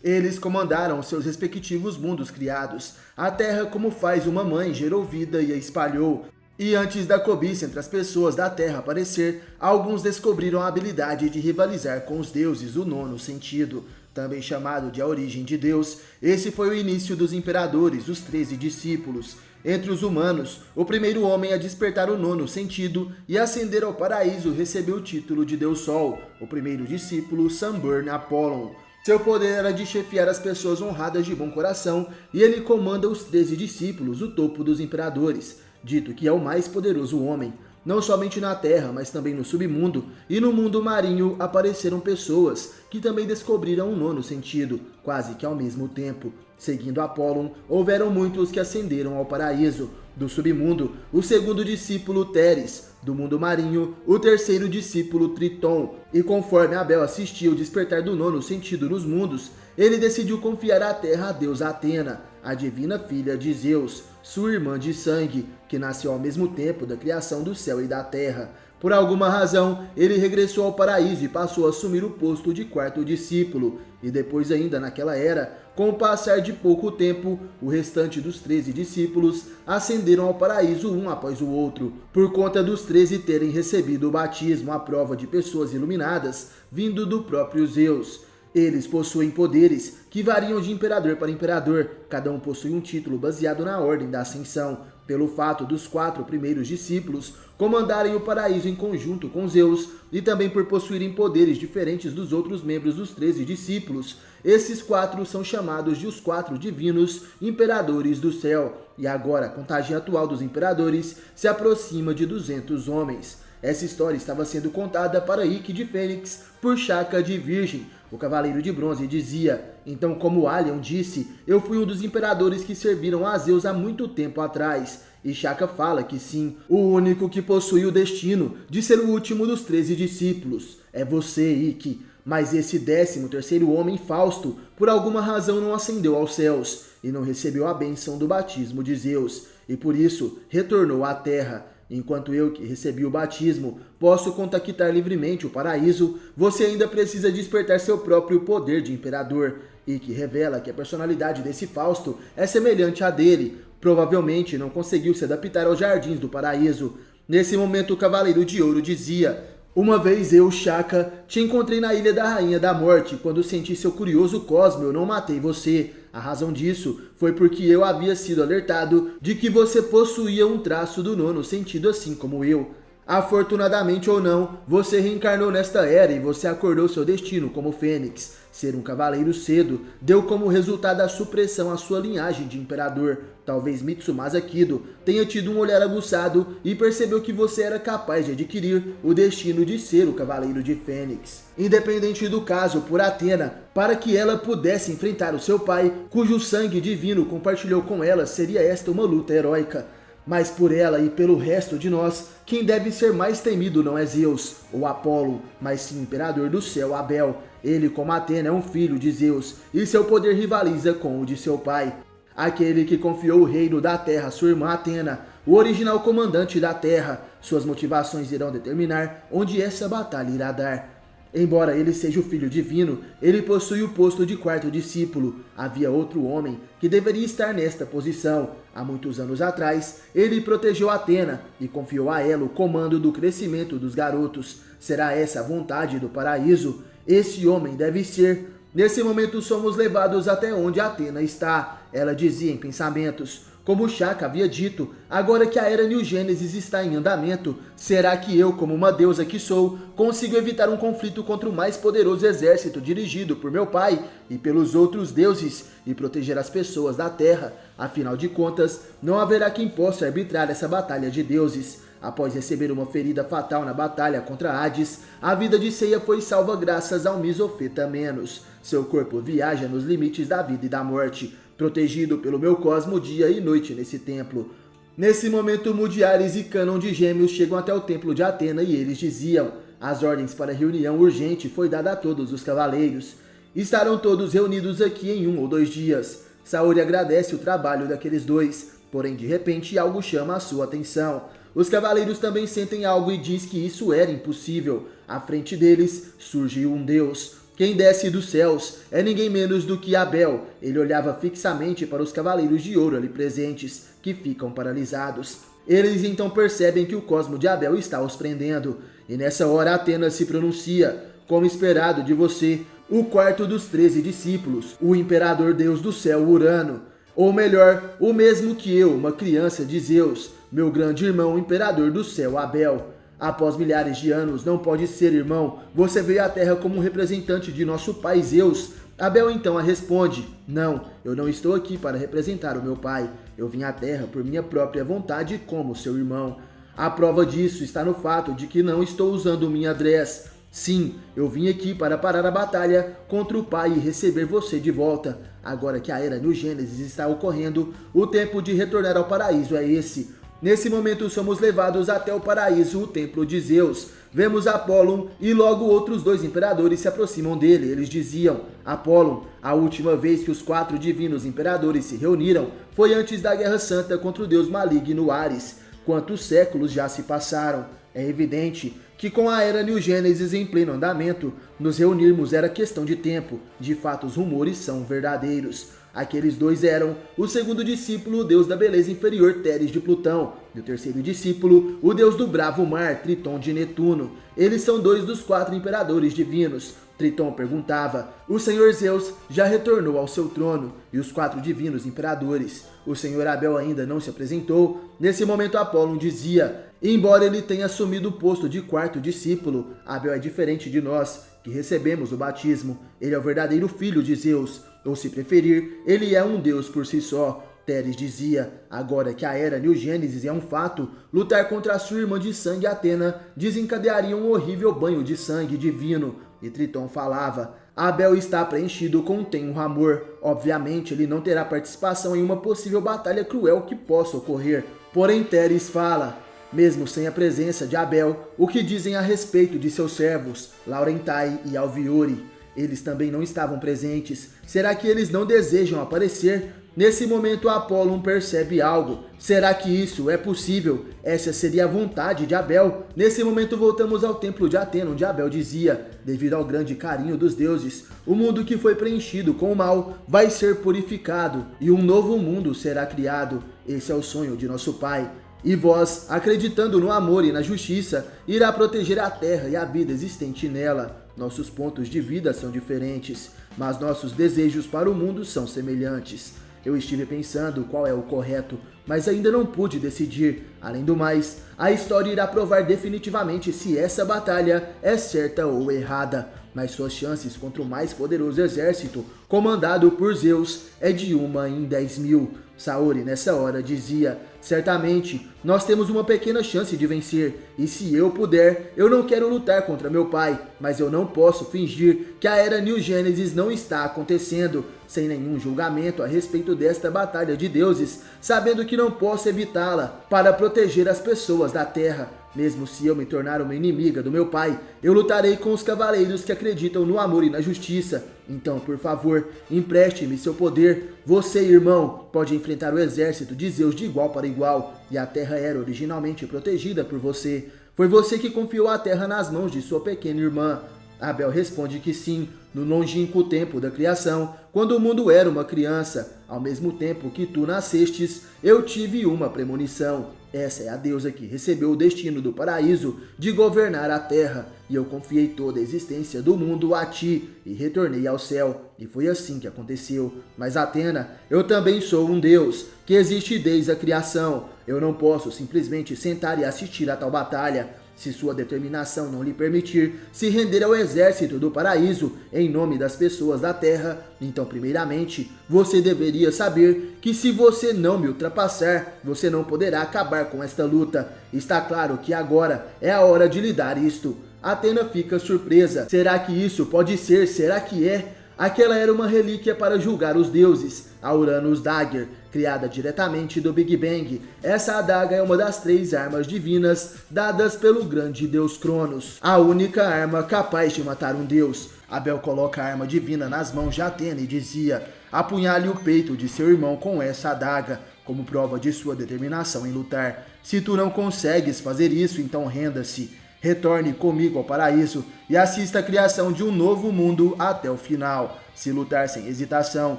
Eles comandaram seus respectivos mundos criados. A terra, como faz uma mãe, gerou vida e a espalhou. E antes da cobiça entre as pessoas da Terra aparecer, alguns descobriram a habilidade de rivalizar com os deuses do nono sentido. também chamado de a origem de Deus, esse foi o início dos imperadores, os 13 discípulos. Entre os humanos, o primeiro homem a despertar o nono sentido e ascender ao paraíso recebeu o título de Deus Sol, o primeiro discípulo, Samburn Apollon. Seu poder era de chefiar as pessoas honradas de bom coração, e ele comanda os 13 discípulos, o topo dos imperadores, dito que é o mais poderoso homem. Não somente na terra, mas também no submundo e no mundo marinho apareceram pessoas que também descobriram o nono sentido, quase que ao mesmo tempo. Seguindo Apollon, houveram muitos que ascenderam ao paraíso. Do submundo, o segundo discípulo Teres, do mundo marinho, o terceiro discípulo Triton. E conforme Abel assistia o despertar do nono sentido nos mundos, ele decidiu confiar a terra à deusa Atena, a divina filha de Zeus, sua irmã de sangue, que nasceu ao mesmo tempo da criação do céu e da terra. Por alguma razão, ele regressou ao paraíso e passou a assumir o posto de quarto discípulo. E depois ainda naquela era, com o passar de pouco tempo, o restante dos 13 discípulos ascenderam ao paraíso um após o outro, por conta dos 13 terem recebido o batismo, a prova de pessoas iluminadas, vindo do próprio Zeus. Eles possuem poderes que variam de imperador para imperador, cada um possui um título baseado na ordem da ascensão. Pelo fato dos 4 primeiros discípulos comandarem o paraíso em conjunto com Zeus e também por possuírem poderes diferentes dos outros membros dos 13 discípulos, esses 4 são chamados de os 4 divinos imperadores do céu. E agora a contagem atual dos imperadores se aproxima de 200 homens. Essa história estava sendo contada para Ikki de Fênix por Shaka de Virgem. O Cavaleiro de Bronze dizia: então, como Alion disse, eu fui um dos imperadores que serviram a Zeus há muito tempo atrás. E Shaka fala que sim, o único que possui o destino de ser o último dos 13 discípulos. É você, Ikki. Mas esse 13º homem, Fausto, por alguma razão não ascendeu aos céus e não recebeu a bênção do batismo de Zeus, e por isso retornou à terra. Enquanto eu, que recebi o batismo, posso contactar livremente o paraíso, você ainda precisa despertar seu próprio poder de imperador, e que revela que a personalidade desse Fausto é semelhante à dele. Provavelmente não conseguiu se adaptar aos jardins do paraíso. Nesse momento o Cavaleiro de Ouro dizia: uma vez eu, Shaka, te encontrei na Ilha da Rainha da Morte. Quando senti seu curioso cosmo, eu não matei você. A razão disso foi porque eu havia sido alertado de que você possuía um traço do nono sentido assim como eu. Afortunadamente ou não, você reencarnou nesta era e você acordou seu destino como Fênix. Ser um cavaleiro cedo deu como resultado a supressão à sua linhagem de imperador. Talvez Mitsumasa Kido tenha tido um olhar aguçado e percebeu que você era capaz de adquirir o destino de ser o Cavaleiro de Fênix. Independente do caso, por Atena, para que ela pudesse enfrentar o seu pai, cujo sangue divino compartilhou com ela, seria esta uma luta heróica. Mas por ela e pelo resto de nós, quem deve ser mais temido não é Zeus ou Apolo, mas sim o imperador do céu, Abel. Ele, como Atena, é um filho de Zeus, e seu poder rivaliza com o de seu pai. Aquele que confiou o reino da terra à sua irmã Atena, o original comandante da terra. Suas motivações irão determinar onde essa batalha irá dar. Embora ele seja o filho divino, ele possui o posto de quarto discípulo. Havia outro homem que deveria estar nesta posição. Há muitos anos atrás, ele protegeu Atena e confiou a ela o comando do crescimento dos garotos. Será essa a vontade do paraíso? Esse homem deve ser. Nesse momento somos levados até onde Atena está. Ela dizia em pensamentos: como Shaka havia dito, agora que a era New Gênesis está em andamento, será que eu, como uma deusa que sou, consigo evitar um conflito contra o mais poderoso exército dirigido por meu pai e pelos outros deuses e proteger as pessoas da terra? Afinal de contas, não haverá quem possa arbitrar essa batalha de deuses. Após receber uma ferida fatal na batalha contra Hades, a vida de Seiya foi salva graças ao Misophetamenos. Seu corpo viaja nos limites da vida e da morte, protegido pelo meu cosmo dia e noite nesse templo. Nesse momento, Mudiares e Cânon de Gêmeos chegam até o templo de Atena e eles diziam: as ordens para a reunião urgente foi dada a todos os cavaleiros. Estarão todos reunidos aqui em 1 ou 2 dias. Saori agradece o trabalho daqueles dois, porém de repente algo chama a sua atenção. Os cavaleiros também sentem algo e diz que isso era impossível. À frente deles surge um deus. Quem desce dos céus é ninguém menos do que Abel. Ele olhava fixamente para os cavaleiros de ouro ali presentes, que ficam paralisados. Eles então percebem que o cosmo de Abel está os prendendo. E nessa hora Atena se pronuncia: como esperado de você, o quarto dos 13 discípulos, o imperador deus do céu Urano. Ou melhor, o mesmo que eu, uma criança de Zeus, meu grande irmão, o imperador do céu Abel. Após milhares de anos, não pode ser, irmão, você veio à Terra como um representante de nosso pai Zeus. Abel então a responde: não, eu não estou aqui para representar o meu pai. Eu vim à Terra por minha própria vontade como seu irmão. A prova disso está no fato de que não estou usando minha dress. Sim, eu vim aqui para parar a batalha contra o pai e receber você de volta. Agora que a Era New Gênesis está ocorrendo, o tempo de retornar ao paraíso é esse. Nesse momento somos levados até o paraíso, o templo de Zeus. Vemos Apolo e logo outros 2 imperadores se aproximam dele. Eles diziam: Apolo, a última vez que os 4 divinos imperadores se reuniram foi antes da Guerra Santa contra o deus maligno Ares. Quantos séculos já se passaram? É evidente que com a Era New Gênesis em pleno andamento, nos reunirmos era questão de tempo. De fato, os rumores são verdadeiros. Aqueles 2 eram o segundo discípulo, o deus da beleza inferior, Teres de Plutão, e o terceiro discípulo, o deus do bravo mar, Triton de Netuno. Eles são 2 dos 4 imperadores divinos. Triton perguntava: o senhor Zeus já retornou ao seu trono? E os 4 divinos imperadores: o senhor Abel ainda não se apresentou? Nesse momento Apolo dizia: embora ele tenha assumido o posto de 4º discípulo, Abel é diferente de nós, que recebemos o batismo. Ele é o verdadeiro filho de Zeus, ou se preferir, ele é um deus por si só. Teres dizia: agora que a Era New Gênesis é um fato, lutar contra a sua irmã de sangue Atena desencadearia um horrível banho de sangue divino. E Triton falava: Abel está preenchido com tenro amor. Obviamente ele não terá participação em uma possível batalha cruel que possa ocorrer. Porém Teres fala: mesmo sem a presença de Abel, o que dizem a respeito de seus servos, Laurentai e Alviore? Eles também não estavam presentes. Será que eles não desejam aparecer? Nesse momento Apolo percebe algo. Será que isso é possível? Essa seria a vontade de Abel? Nesse momento voltamos ao templo de Atena, onde Abel dizia: devido ao grande carinho dos deuses, o mundo que foi preenchido com o mal vai ser purificado e um novo mundo será criado. Esse é o sonho de nosso pai. E vós, acreditando no amor e na justiça, irá proteger a terra e a vida existente nela. Nossos pontos de vida são diferentes, mas nossos desejos para o mundo são semelhantes. Eu estive pensando qual é o correto, mas ainda não pude decidir. Além do mais, a história irá provar definitivamente se essa batalha é certa ou errada. Mas suas chances contra o mais poderoso exército, comandado por Zeus, é de 1 em 10.000. Saori nessa hora dizia: certamente, nós temos uma pequena chance de vencer, e se eu puder, eu não quero lutar contra meu pai, mas eu não posso fingir que a Era New Gênesis não está acontecendo, sem nenhum julgamento a respeito desta batalha de deuses, sabendo que não posso evitá-la para proteger as pessoas da Terra. Mesmo se eu me tornar uma inimiga do meu pai, eu lutarei com os cavaleiros que acreditam no amor e na justiça. Então, por favor, empreste-me seu poder. Você, irmão, pode enfrentar o exército de Zeus de igual para igual, e a Terra era originalmente protegida por você. Foi você que confiou a Terra nas mãos de sua pequena irmã. Abel responde que sim, no longínquo tempo da criação, quando o mundo era uma criança. Ao mesmo tempo que tu nascestes, eu tive uma premonição. Essa é a deusa que recebeu o destino do paraíso de governar a terra, e eu confiei toda a existência do mundo a ti, e retornei ao céu, e foi assim que aconteceu. Mas Atena, eu também sou um deus, que existe desde a criação. Eu não posso simplesmente sentar e assistir a tal batalha. Se sua determinação não lhe permitir se render ao exército do paraíso em nome das pessoas da terra, então primeiramente você deveria saber que se você não me ultrapassar, você não poderá acabar com esta luta. Está claro que agora é a hora de lhe dar isto. Atena fica surpresa. Será que isso pode ser? Será que é? Aquela era uma relíquia para julgar os deuses, a Uranus Dagger, criada diretamente do Big Bang. Essa adaga é uma das 3 armas divinas dadas pelo grande deus Cronos, a única arma capaz de matar um deus. Abel coloca a arma divina nas mãos de Atena e dizia: apunhale o peito de seu irmão com essa adaga, como prova de sua determinação em lutar. Se tu não consegues fazer isso, então renda-se. Retorne comigo ao paraíso e assista a criação de um novo mundo até o final. Se lutar sem hesitação,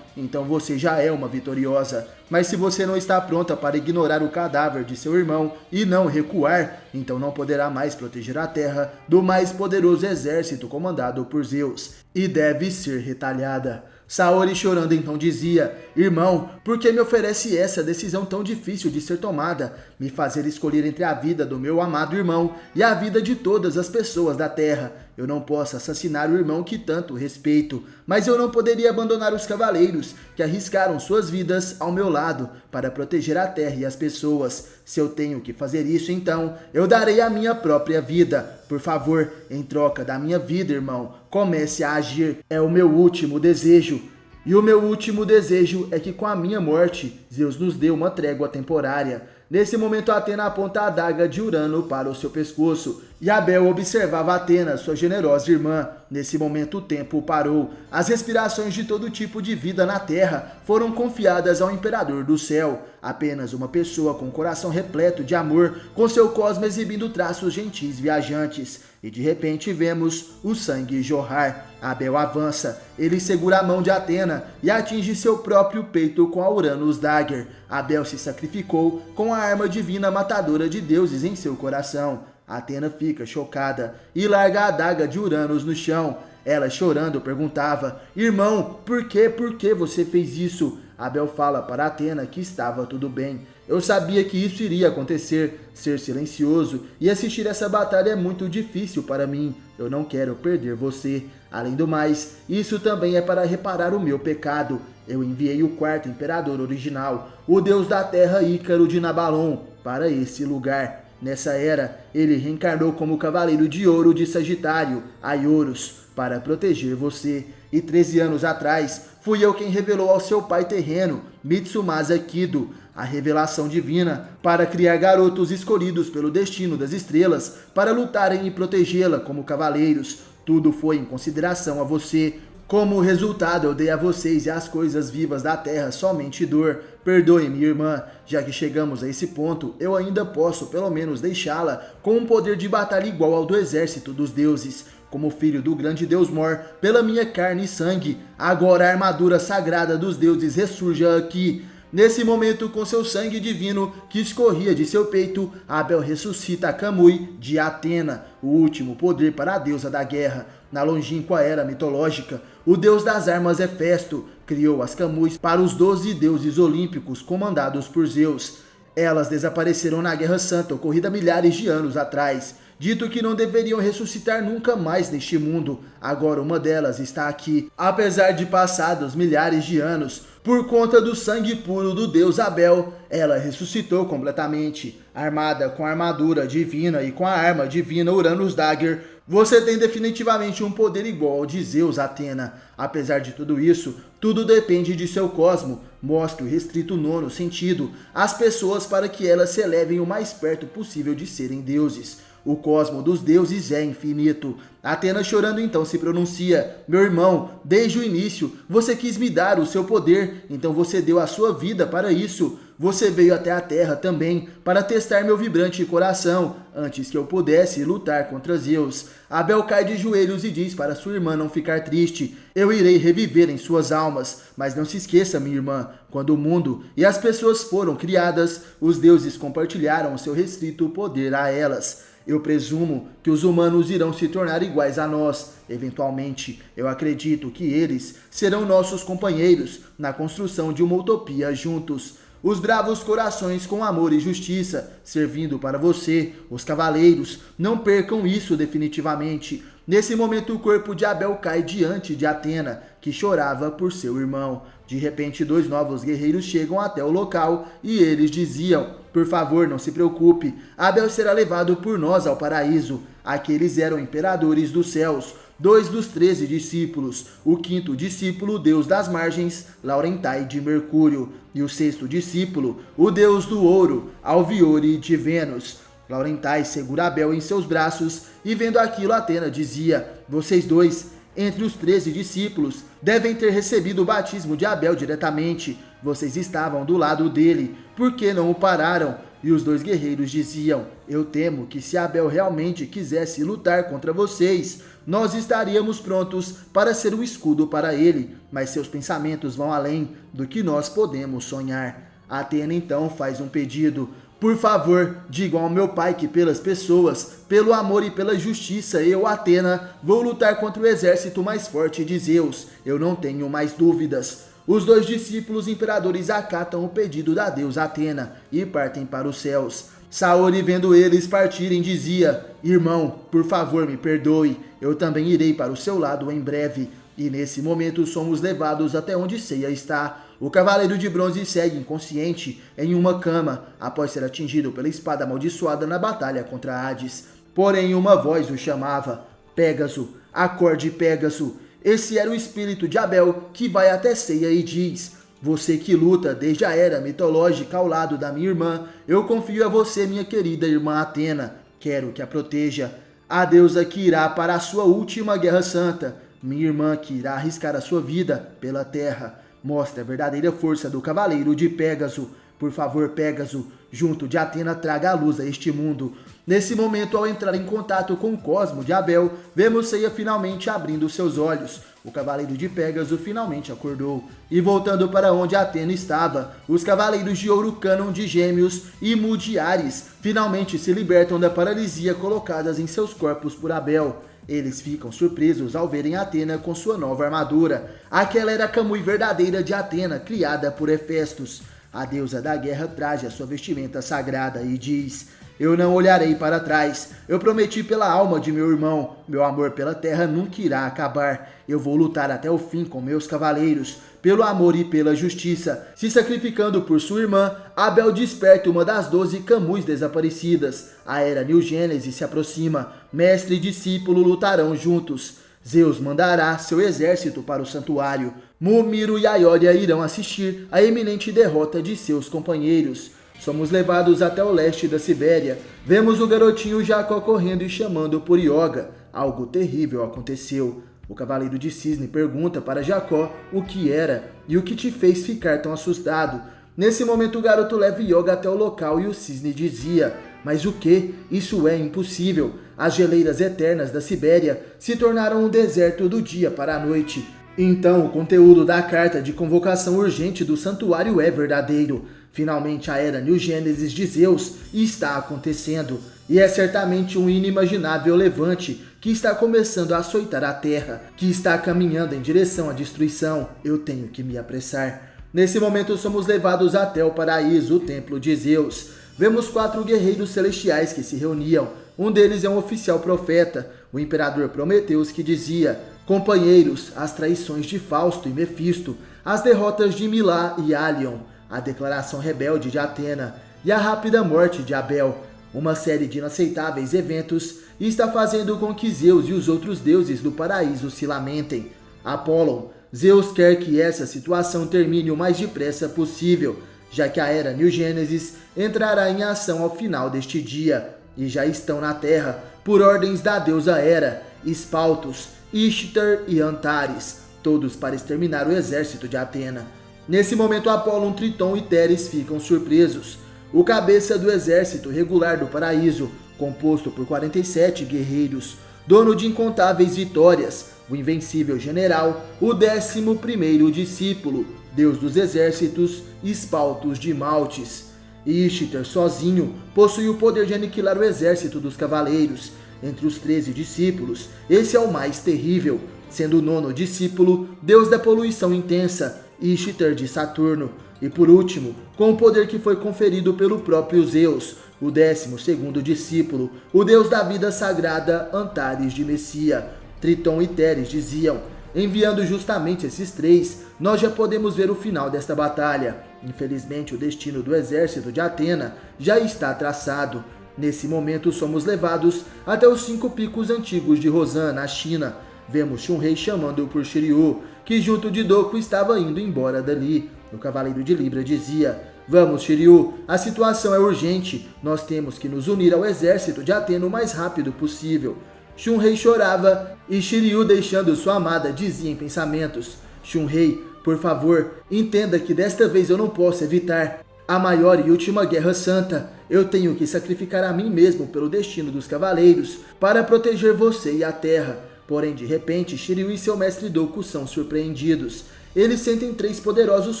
então você já é uma vitoriosa. Mas se você não está pronta para ignorar o cadáver de seu irmão e não recuar, então não poderá mais proteger a terra do mais poderoso exército comandado por Zeus, e deve ser retalhada. Saori, chorando, então dizia: irmão, por que me oferece essa decisão tão difícil de ser tomada? Me fazer escolher entre a vida do meu amado irmão e a vida de todas as pessoas da terra. Eu não posso assassinar o irmão que tanto respeito, mas eu não poderia abandonar os cavaleiros que arriscaram suas vidas ao meu lado para proteger a terra e as pessoas. Se eu tenho que fazer isso, então eu darei a minha própria vida. Por favor, em troca da minha vida, irmão, comece a agir. É o meu último desejo. E o meu último desejo é que com a minha morte, Zeus nos dê uma trégua temporária. Nesse momento, Atena aponta a adaga de Urano para o seu pescoço, e Abel observava Atena, sua generosa irmã. Nesse momento, o tempo parou. As respirações de todo tipo de vida na terra foram confiadas ao imperador do céu. Apenas uma pessoa com o coração repleto de amor, com seu cosmo exibindo traços gentis viajantes. E de repente vemos o sangue jorrar. Abel avança, ele segura a mão de Atena e atinge seu próprio peito com a Uranus Dagger. Abel se sacrificou com a arma divina matadora de deuses em seu coração. Atena fica chocada e larga a adaga de Uranus no chão. Ela, chorando, perguntava: irmão, por que você fez isso? Abel fala para Atena que estava tudo bem. Eu sabia que isso iria acontecer. Ser silencioso e assistir essa batalha é muito difícil para mim. Eu não quero perder você. Além do mais, isso também é para reparar o meu pecado. Eu enviei o quarto imperador original, o deus da terra Ícaro de Nabalon, para esse lugar. Nessa era, ele reencarnou como cavaleiro de ouro de Sagitário, Aiorus, para proteger você. E 13 anos atrás, fui eu quem revelou ao seu pai terreno, Mitsumasa Kido, a revelação divina para criar garotos escolhidos pelo destino das estrelas para lutarem e protegê-la como cavaleiros. Tudo foi em consideração a você. Como resultado, eu dei a vocês e às coisas vivas da terra somente dor. Perdoe-me, irmã, já que chegamos a esse ponto, eu ainda posso pelo menos deixá-la com um poder de batalha igual ao do exército dos deuses. Como filho do grande deus Mor, pela minha carne e sangue, agora a armadura sagrada dos deuses ressurja aqui. Nesse momento, com seu sangue divino que escorria de seu peito, Abel ressuscita a Kamui de Atena, o último poder para a deusa da guerra. Na longínqua era mitológica, o deus das armas Hefesto criou as Kamuis para os 12 deuses olímpicos comandados por Zeus. Elas desapareceram na Guerra Santa, ocorrida milhares de anos atrás. Dito que não deveriam ressuscitar nunca mais neste mundo, agora uma delas está aqui. Apesar de passados milhares de anos, por conta do sangue puro do deus Abel, ela ressuscitou completamente. Armada com a armadura divina e com a arma divina Uranus Dagger, você tem definitivamente um poder igual ao de Zeus, Atena. Apesar de tudo isso, tudo depende de seu cosmo. Mostre o restrito nono sentido às pessoas para que elas se elevem o mais perto possível de serem deuses. O cosmo dos deuses é infinito. Atena, chorando, então se pronuncia: meu irmão, desde o início você quis me dar o seu poder, então você deu a sua vida para isso. Você veio até a terra também para testar meu vibrante coração, antes que eu pudesse lutar contra Zeus. Abel cai de joelhos e diz para sua irmã não ficar triste: eu irei reviver em suas almas, mas não se esqueça, minha irmã, quando o mundo e as pessoas foram criadas, os deuses compartilharam o seu restrito poder a elas. Eu presumo que os humanos irão se tornar iguais a nós. Eventualmente, eu acredito que eles serão nossos companheiros na construção de uma utopia juntos. Os bravos corações com amor e justiça, servindo para você, os cavaleiros, não percam isso definitivamente. Nesse momento, o corpo de Abel cai diante de Atena, que chorava por seu irmão. De repente, 2 novos guerreiros chegam até o local e eles diziam: por favor, não se preocupe, Abel será levado por nós ao paraíso. Aqueles eram imperadores dos céus, 2 dos 13 discípulos, o 5º discípulo, o deus das margens, Laurentai de Mercúrio, e o 6º discípulo, o deus do ouro, Alviore de Vênus. Laurentai segura Abel em seus braços e, vendo aquilo, Atena dizia: vocês dois, entre os 13 discípulos, devem ter recebido o batismo de Abel diretamente. Vocês estavam do lado dele. Por que não o pararam? e os 2 guerreiros diziam: eu temo que se Abel realmente quisesse lutar contra vocês, nós estaríamos prontos para ser um escudo para ele, mas seus pensamentos vão além do que nós podemos sonhar. Atena então faz um pedido: por favor, digam ao meu pai que pelas pessoas, pelo amor e pela justiça, eu, Atena, vou lutar contra o exército mais forte de Zeus. Eu não tenho mais dúvidas. Os 2 discípulos imperadores acatam o pedido da deusa Atena e partem para os céus. Saori, vendo eles partirem, dizia: irmão, por favor me perdoe, eu também irei para o seu lado em breve. E nesse momento somos levados até onde Ceia está. O cavaleiro de bronze segue inconsciente em uma cama, após ser atingido pela espada amaldiçoada na batalha contra Hades. Porém uma voz o chamava: Pégaso, acorde, Pégaso. Esse era o espírito de Abel, que vai até Ceia e diz: você que luta desde a era mitológica ao lado da minha irmã, eu confio a você, minha querida irmã Atena. Quero que a proteja. A deusa que irá para a sua última guerra santa, minha irmã que irá arriscar a sua vida pela terra. Mostra a verdadeira força do cavaleiro de Pégaso. Por favor, Pégaso, junto de Atena, traga a luz a este mundo. Nesse momento, ao entrar em contato com o cosmo de Abel, vemos Ceia finalmente abrindo seus olhos. O cavaleiro de Pégaso finalmente acordou. E voltando para onde Atena estava, os cavaleiros de ouro Cânon de Gêmeos e Mu de Ares finalmente se libertam da paralisia colocadas em seus corpos por Abel. Eles ficam surpresos ao verem Atena com sua nova armadura. Aquela era a Camui verdadeira de Atena, criada por Hefestos. A deusa da guerra traz a sua vestimenta sagrada e diz: eu não olharei para trás. Eu prometi pela alma de meu irmão. Meu amor pela terra nunca irá acabar. Eu vou lutar até o fim com meus cavaleiros, pelo amor e pela justiça. Se sacrificando por sua irmã, Abel desperta uma das 12 Camus desaparecidas. A era New Gênesis se aproxima. Mestre e discípulo lutarão juntos. Zeus mandará seu exército para o santuário. Mu, Miro e Aioria irão assistir à eminente derrota de seus companheiros. Somos levados até o leste da Sibéria. Vemos o garotinho Jacó correndo e chamando por Ioga. Algo terrível aconteceu. O cavaleiro de cisne pergunta para Jacó o que era e o que te fez ficar tão assustado. Nesse momento o garoto leva Ioga até o local e o cisne dizia: mas o que? Isso é impossível. As geleiras eternas da Sibéria se tornaram um deserto do dia para a noite. Então o conteúdo da carta de convocação urgente do santuário é verdadeiro. Finalmente a era New Gênesis de Zeus está acontecendo. E é certamente um inimaginável levante que está começando a açoitar a terra, que está caminhando em direção à destruição. Eu tenho que me apressar. Nesse momento somos levados até o paraíso, o templo de Zeus. Vemos 4 guerreiros celestiais que se reuniam. Um deles é um oficial profeta, o imperador Prometeus, que dizia: companheiros, as traições de Fausto e Mefisto, as derrotas de Milá e Alion, a declaração rebelde de Atena e a rápida morte de Abel, uma série de inaceitáveis eventos está fazendo com que Zeus e os outros deuses do paraíso se lamentem. Apolon, Zeus quer que essa situação termine o mais depressa possível, já que a era New Gênesis entrará em ação ao final deste dia, e já estão na Terra, por ordens da deusa Hera, Espaltos, Ishtar e Antares, todos para exterminar o exército de Atena. Nesse momento Apolon, Triton e Teres ficam surpresos. O cabeça do exército regular do paraíso, composto por 47 guerreiros, dono de incontáveis vitórias, o invencível general, o 11º discípulo, deus dos exércitos, Espaltos de Maltes. Ishtar, sozinho, possui o poder de aniquilar o exército dos cavaleiros. Entre os 13 discípulos, esse é o mais terrível, sendo o 9º discípulo, deus da poluição intensa, Ishtar de Saturno. E por último, com o poder que foi conferido pelo próprio Zeus, o 12º discípulo, o deus da vida sagrada, Antares de Messia. Triton e Teres diziam: enviando justamente esses 3, nós já podemos ver o final desta batalha. Infelizmente, o destino do exército de Atena já está traçado. Nesse momento, somos levados até os 5 picos antigos de Rosan, na China. Vemos Shunrei chamando por Shiryu, que junto de Doku estava indo embora dali. O cavaleiro de Libra dizia: vamos, Shiryu, a situação é urgente. Nós temos que nos unir ao exército de Atena o mais rápido possível. Shunrei chorava e Shiryu, deixando sua amada, dizia em pensamentos: Shunrei, por favor, entenda que desta vez eu não posso evitar. a maior e última guerra santa. Eu tenho que sacrificar a mim mesmo pelo destino dos cavaleiros, para proteger você e a terra. Porém, de repente, Shiryu e seu mestre Doku são surpreendidos. Eles sentem 3 poderosos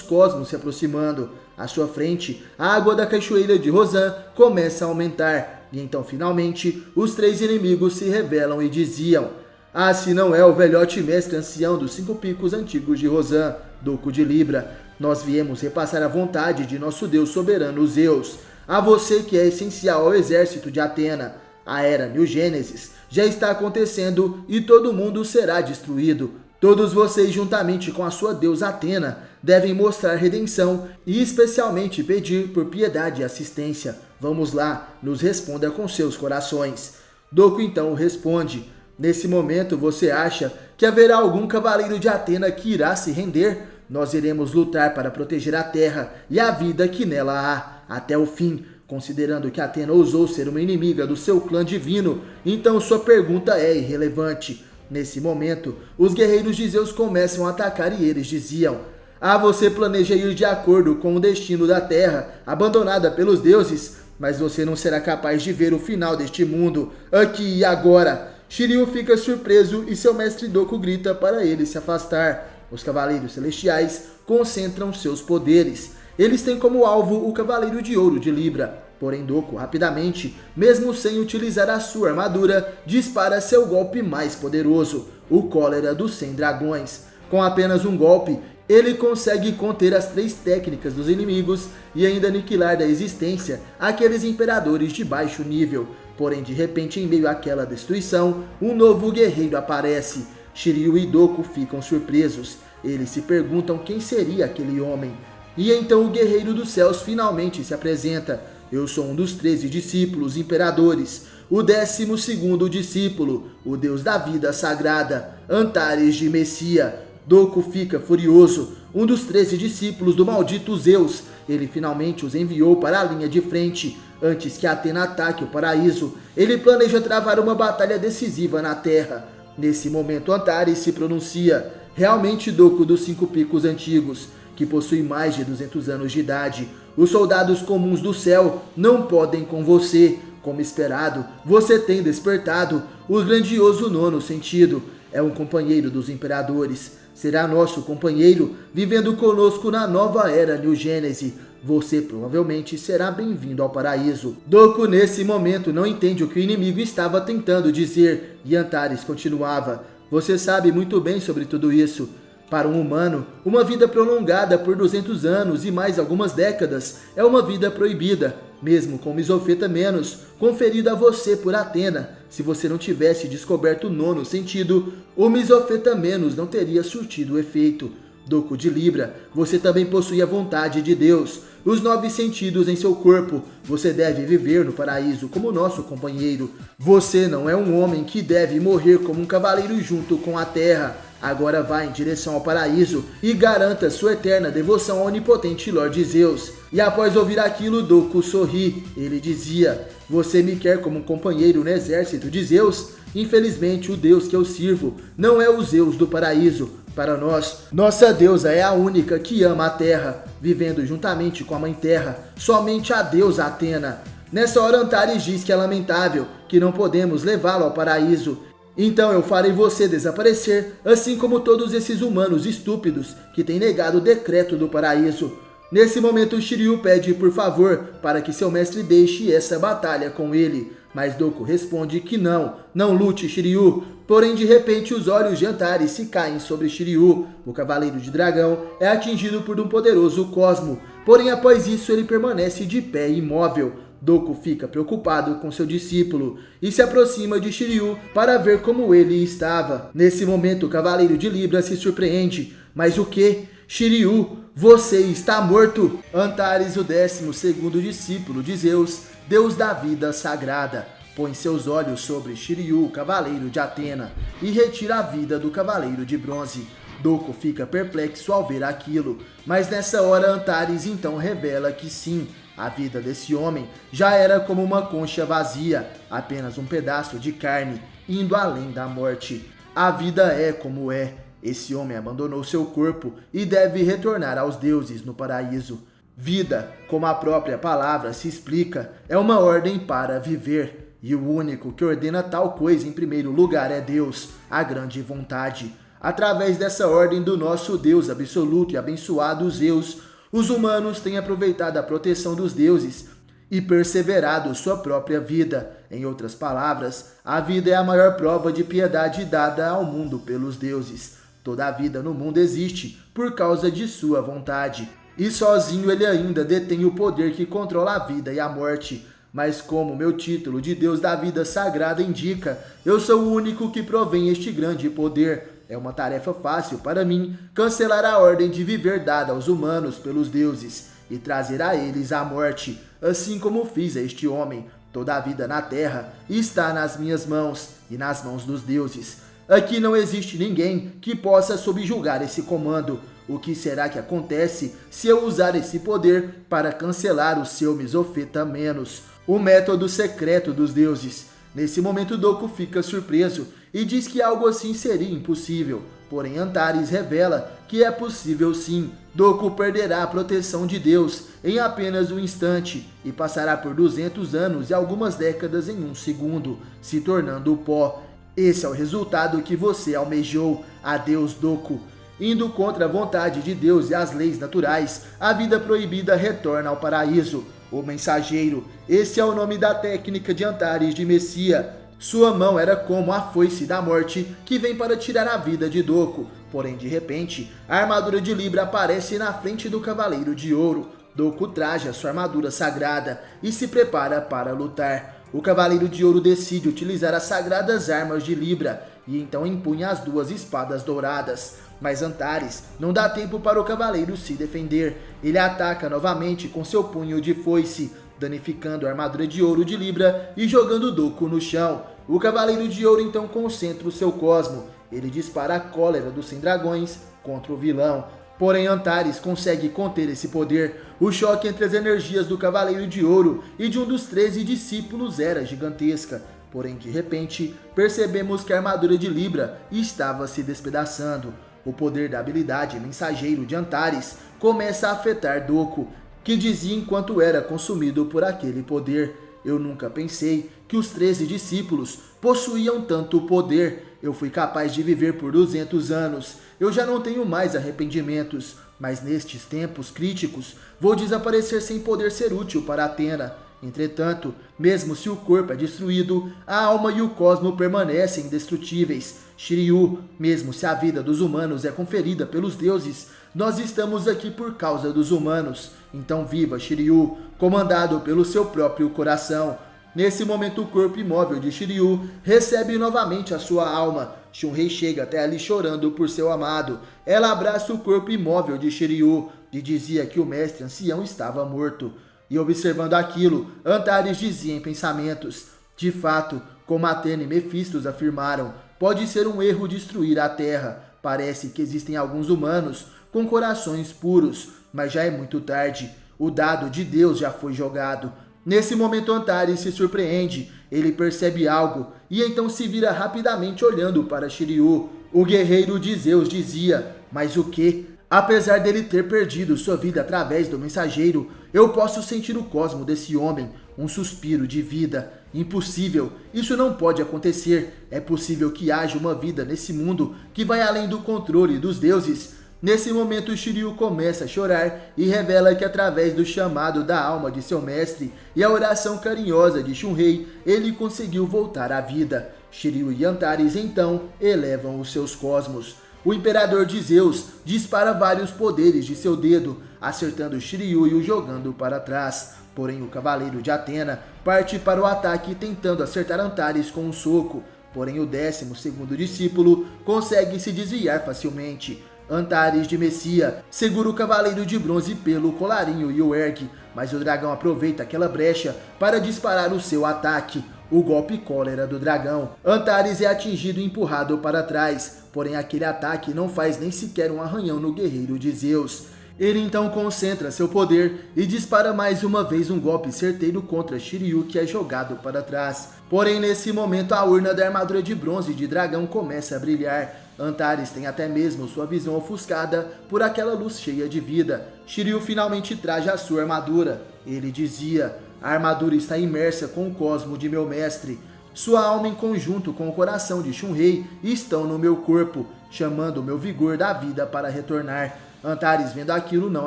cosmos se aproximando. À sua frente, a água da cachoeira de Rosan começa a aumentar. E então, finalmente, os 3 inimigos se revelam e diziam: "Ah, se não é o velhote mestre ancião dos 5 picos antigos de Rosan, Doku de Libra. Nós viemos repassar a vontade de nosso Deus soberano Zeus. A você que é essencial ao exército de Atena. A Era New Gênesis já está acontecendo e todo mundo será destruído. Todos vocês, juntamente com a sua deusa Atena, devem mostrar redenção e especialmente pedir por piedade e assistência. Vamos lá, nos responda com seus corações." Doku então responde: "Nesse momento você acha que haverá algum cavaleiro de Atena que irá se render? Nós iremos lutar para proteger a terra e a vida que nela há, até o fim. Considerando que Atena ousou ser uma inimiga do seu clã divino, então sua pergunta é irrelevante." Nesse momento, os guerreiros de Zeus começam a atacar e eles diziam: "Ah, você planeja ir de acordo com o destino da terra, abandonada pelos deuses, mas você não será capaz de ver o final deste mundo, aqui e agora." Shiryu fica surpreso e seu mestre Doku grita para ele se afastar. Os cavaleiros celestiais concentram seus poderes. Eles têm como alvo o Cavaleiro de Ouro de Libra. Porém, Doku, rapidamente, mesmo sem utilizar a sua armadura, dispara seu golpe mais poderoso, o Cólera dos 100 Dragões. Com apenas um golpe, ele consegue conter as 3 técnicas dos inimigos e ainda aniquilar da existência aqueles imperadores de baixo nível. Porém, de repente, em meio àquela destruição, um novo guerreiro aparece. Shiryu e Doku ficam surpresos. Eles se perguntam quem seria aquele homem. E então o Guerreiro dos Céus finalmente se apresenta. "Eu sou um dos 13 discípulos imperadores, o 12º discípulo, o Deus da vida sagrada, Antares de Messia." Doku fica furioso. Um dos 13 discípulos do maldito Zeus. Ele finalmente os enviou para a linha de frente. Antes que Atena ataque o paraíso, ele planeja travar uma batalha decisiva na Terra. Nesse momento, Antares se pronuncia: "Realmente, Doku dos 5 picos antigos, que possui mais de 200 anos de idade, os soldados comuns do céu não podem com você. Como esperado, você tem despertado o grandioso 9º sentido. É um companheiro dos imperadores. Será nosso companheiro, vivendo conosco na nova era New Gênesis. Você provavelmente será bem-vindo ao paraíso." Doku nesse momento não entende o que o inimigo estava tentando dizer, e Antares continuava: "Você sabe muito bem sobre tudo isso. Para um humano, uma vida prolongada por 200 anos e mais algumas décadas é uma vida proibida, mesmo com Misofeta-menos, conferida a você por Atena. Se você não tivesse descoberto o 9º sentido, o Misofeta-menos não teria surtido efeito. Doku de Libra, você também possui a vontade de Deus, os 9 sentidos em seu corpo. Você deve viver no paraíso como nosso companheiro. Você não é um homem que deve morrer como um cavaleiro junto com a terra. Agora vá em direção ao paraíso e garanta sua eterna devoção ao onipotente Lorde Zeus." E após ouvir aquilo, Doku sorri. Ele dizia: "Você me quer como um companheiro no exército de Zeus? Infelizmente, o Deus que eu sirvo não é o Zeus do paraíso. Para nós, nossa deusa é a única que ama a terra, vivendo juntamente com a Mãe Terra, somente a deusa Atena." Nessa hora, Antares diz que é lamentável, que não podemos levá-lo ao paraíso. "Então eu farei você desaparecer, assim como todos esses humanos estúpidos que têm negado o decreto do paraíso." Nesse momento, Shiryu pede por favor para que seu mestre deixe essa batalha com ele. Mas Doku responde que não lute, Shiryu. Porém, de repente, os olhos de Antares se caem sobre Shiryu. O Cavaleiro de Dragão é atingido por um poderoso cosmo. Porém, após isso, ele permanece de pé imóvel. Doku fica preocupado com seu discípulo e se aproxima de Shiryu para ver como ele estava. Nesse momento, o Cavaleiro de Libra se surpreende. "Mas o que? Shiryu, você está morto!" Antares, o 12º discípulo de Zeus, Deus da vida sagrada, põe seus olhos sobre Shiryu, Cavaleiro de Atena, e retira a vida do Cavaleiro de Bronze. Doku fica perplexo ao ver aquilo, mas nessa hora Antares então revela que sim, a vida desse homem já era como uma concha vazia, apenas um pedaço de carne, indo além da morte. A vida é como é. Esse homem abandonou seu corpo e deve retornar aos deuses no paraíso. Vida, como a própria palavra se explica, é uma ordem para viver, e o único que ordena tal coisa em primeiro lugar é Deus, a grande vontade. Através dessa ordem do nosso Deus absoluto e abençoado Zeus, os humanos têm aproveitado a proteção dos deuses e perseverado sua própria vida. Em outras palavras, a vida é a maior prova de piedade dada ao mundo pelos deuses. Toda a vida no mundo existe por causa de sua vontade. E sozinho ele ainda detém o poder que controla a vida e a morte. Mas como meu título de Deus da vida sagrada indica, eu sou o único que provém este grande poder. É uma tarefa fácil para mim cancelar a ordem de viver dada aos humanos pelos deuses e trazer a eles a morte, assim como fiz a este homem. Toda a vida na terra está nas minhas mãos e nas mãos dos deuses. Aqui não existe ninguém que possa subjugar esse comando. O que será que acontece se eu usar esse poder para cancelar o seu Mesofeta Menos, o método secreto dos deuses? Nesse momento Doku fica surpreso e diz que algo assim seria impossível. Porém Antares revela que é possível sim. Doku perderá a proteção de Deus em apenas um instante e passará por 200 anos e algumas décadas em um segundo, se tornando pó. Esse é o resultado que você almejou. Adeus, Doku. Indo contra a vontade de Deus e as leis naturais, a vida proibida retorna ao paraíso. O mensageiro, esse é o nome da técnica de Antares de Messia. Sua mão era como a foice da morte que vem para tirar a vida de Doku. Porém, de repente, a armadura de Libra aparece na frente do Cavaleiro de Ouro. Doku traja sua armadura sagrada e se prepara para lutar. O Cavaleiro de Ouro decide utilizar as sagradas armas de Libra e então empunha as duas espadas douradas. Mas Antares não dá tempo para o cavaleiro se defender. Ele ataca novamente com seu punho de foice, danificando a armadura de ouro de Libra e jogando Doku no chão. O Cavaleiro de Ouro então concentra o seu cosmo. Ele dispara a cólera dos 100 dragões contra o vilão. Porém Antares consegue conter esse poder. O choque entre as energias do Cavaleiro de Ouro e de um dos 13 discípulos era gigantesca. Porém de repente percebemos que a armadura de Libra estava se despedaçando. O poder da habilidade mensageiro de Antares começa a afetar Doku, que dizia enquanto era consumido por aquele poder: eu nunca pensei que os 13 discípulos possuíam tanto poder. Eu fui capaz de viver por 200 anos. Eu já não tenho mais arrependimentos, mas nestes tempos críticos vou desaparecer sem poder ser útil para Atena. Entretanto, mesmo se o corpo é destruído, a alma e o cosmo permanecem indestrutíveis. Shiryu, mesmo se a vida dos humanos é conferida pelos deuses, nós estamos aqui por causa dos humanos. Então viva Shiryu, comandado pelo seu próprio coração. Nesse momento o corpo imóvel de Shiryu recebe novamente a sua alma. Shunrei chega até ali chorando por seu amado. Ela abraça o corpo imóvel de Shiryu e dizia que o mestre ancião estava morto. E observando aquilo, Antares dizia em pensamentos: de fato, como Atena e Mefistos afirmaram, pode ser um erro destruir a Terra. Parece que existem alguns humanos com corações puros, mas já é muito tarde. O dado de Deus já foi jogado. Nesse momento Antares se surpreende, ele percebe algo e então se vira rapidamente olhando para Shiryu. O guerreiro de Zeus dizia: mas o que? Apesar dele ter perdido sua vida através do mensageiro, eu posso sentir o cosmo desse homem, um suspiro de vida. Impossível, isso não pode acontecer. É possível que haja uma vida nesse mundo que vai além do controle dos deuses. Nesse momento Shiryu começa a chorar e revela que através do chamado da alma de seu mestre e a oração carinhosa de Shunrei, ele conseguiu voltar à vida. Shiryu e Antares então elevam os seus cosmos. O imperador de Zeus dispara vários poderes de seu dedo, acertando Shiryu e o jogando para trás. Porém, o cavaleiro de Atena parte para o ataque tentando acertar Antares com um soco. Porém, o 12º discípulo consegue se desviar facilmente. Antares de Messia segura o cavaleiro de bronze pelo colarinho e o ergue, mas o dragão aproveita aquela brecha para disparar o seu ataque. O golpe cólera do dragão. Antares é atingido e empurrado para trás, porém aquele ataque não faz nem sequer um arranhão no guerreiro de Zeus. Ele então concentra seu poder e dispara mais uma vez um golpe certeiro contra Shiryu, que é jogado para trás. Porém, nesse momento, a urna da armadura de bronze de dragão começa a brilhar. Antares tem até mesmo sua visão ofuscada por aquela luz cheia de vida. Shiryu finalmente traja a sua armadura. Ele dizia: a armadura está imersa com o cosmo de meu mestre. Sua alma em conjunto com o coração de Shunrei estão no meu corpo, chamando o meu vigor da vida para retornar. Antares, vendo aquilo, não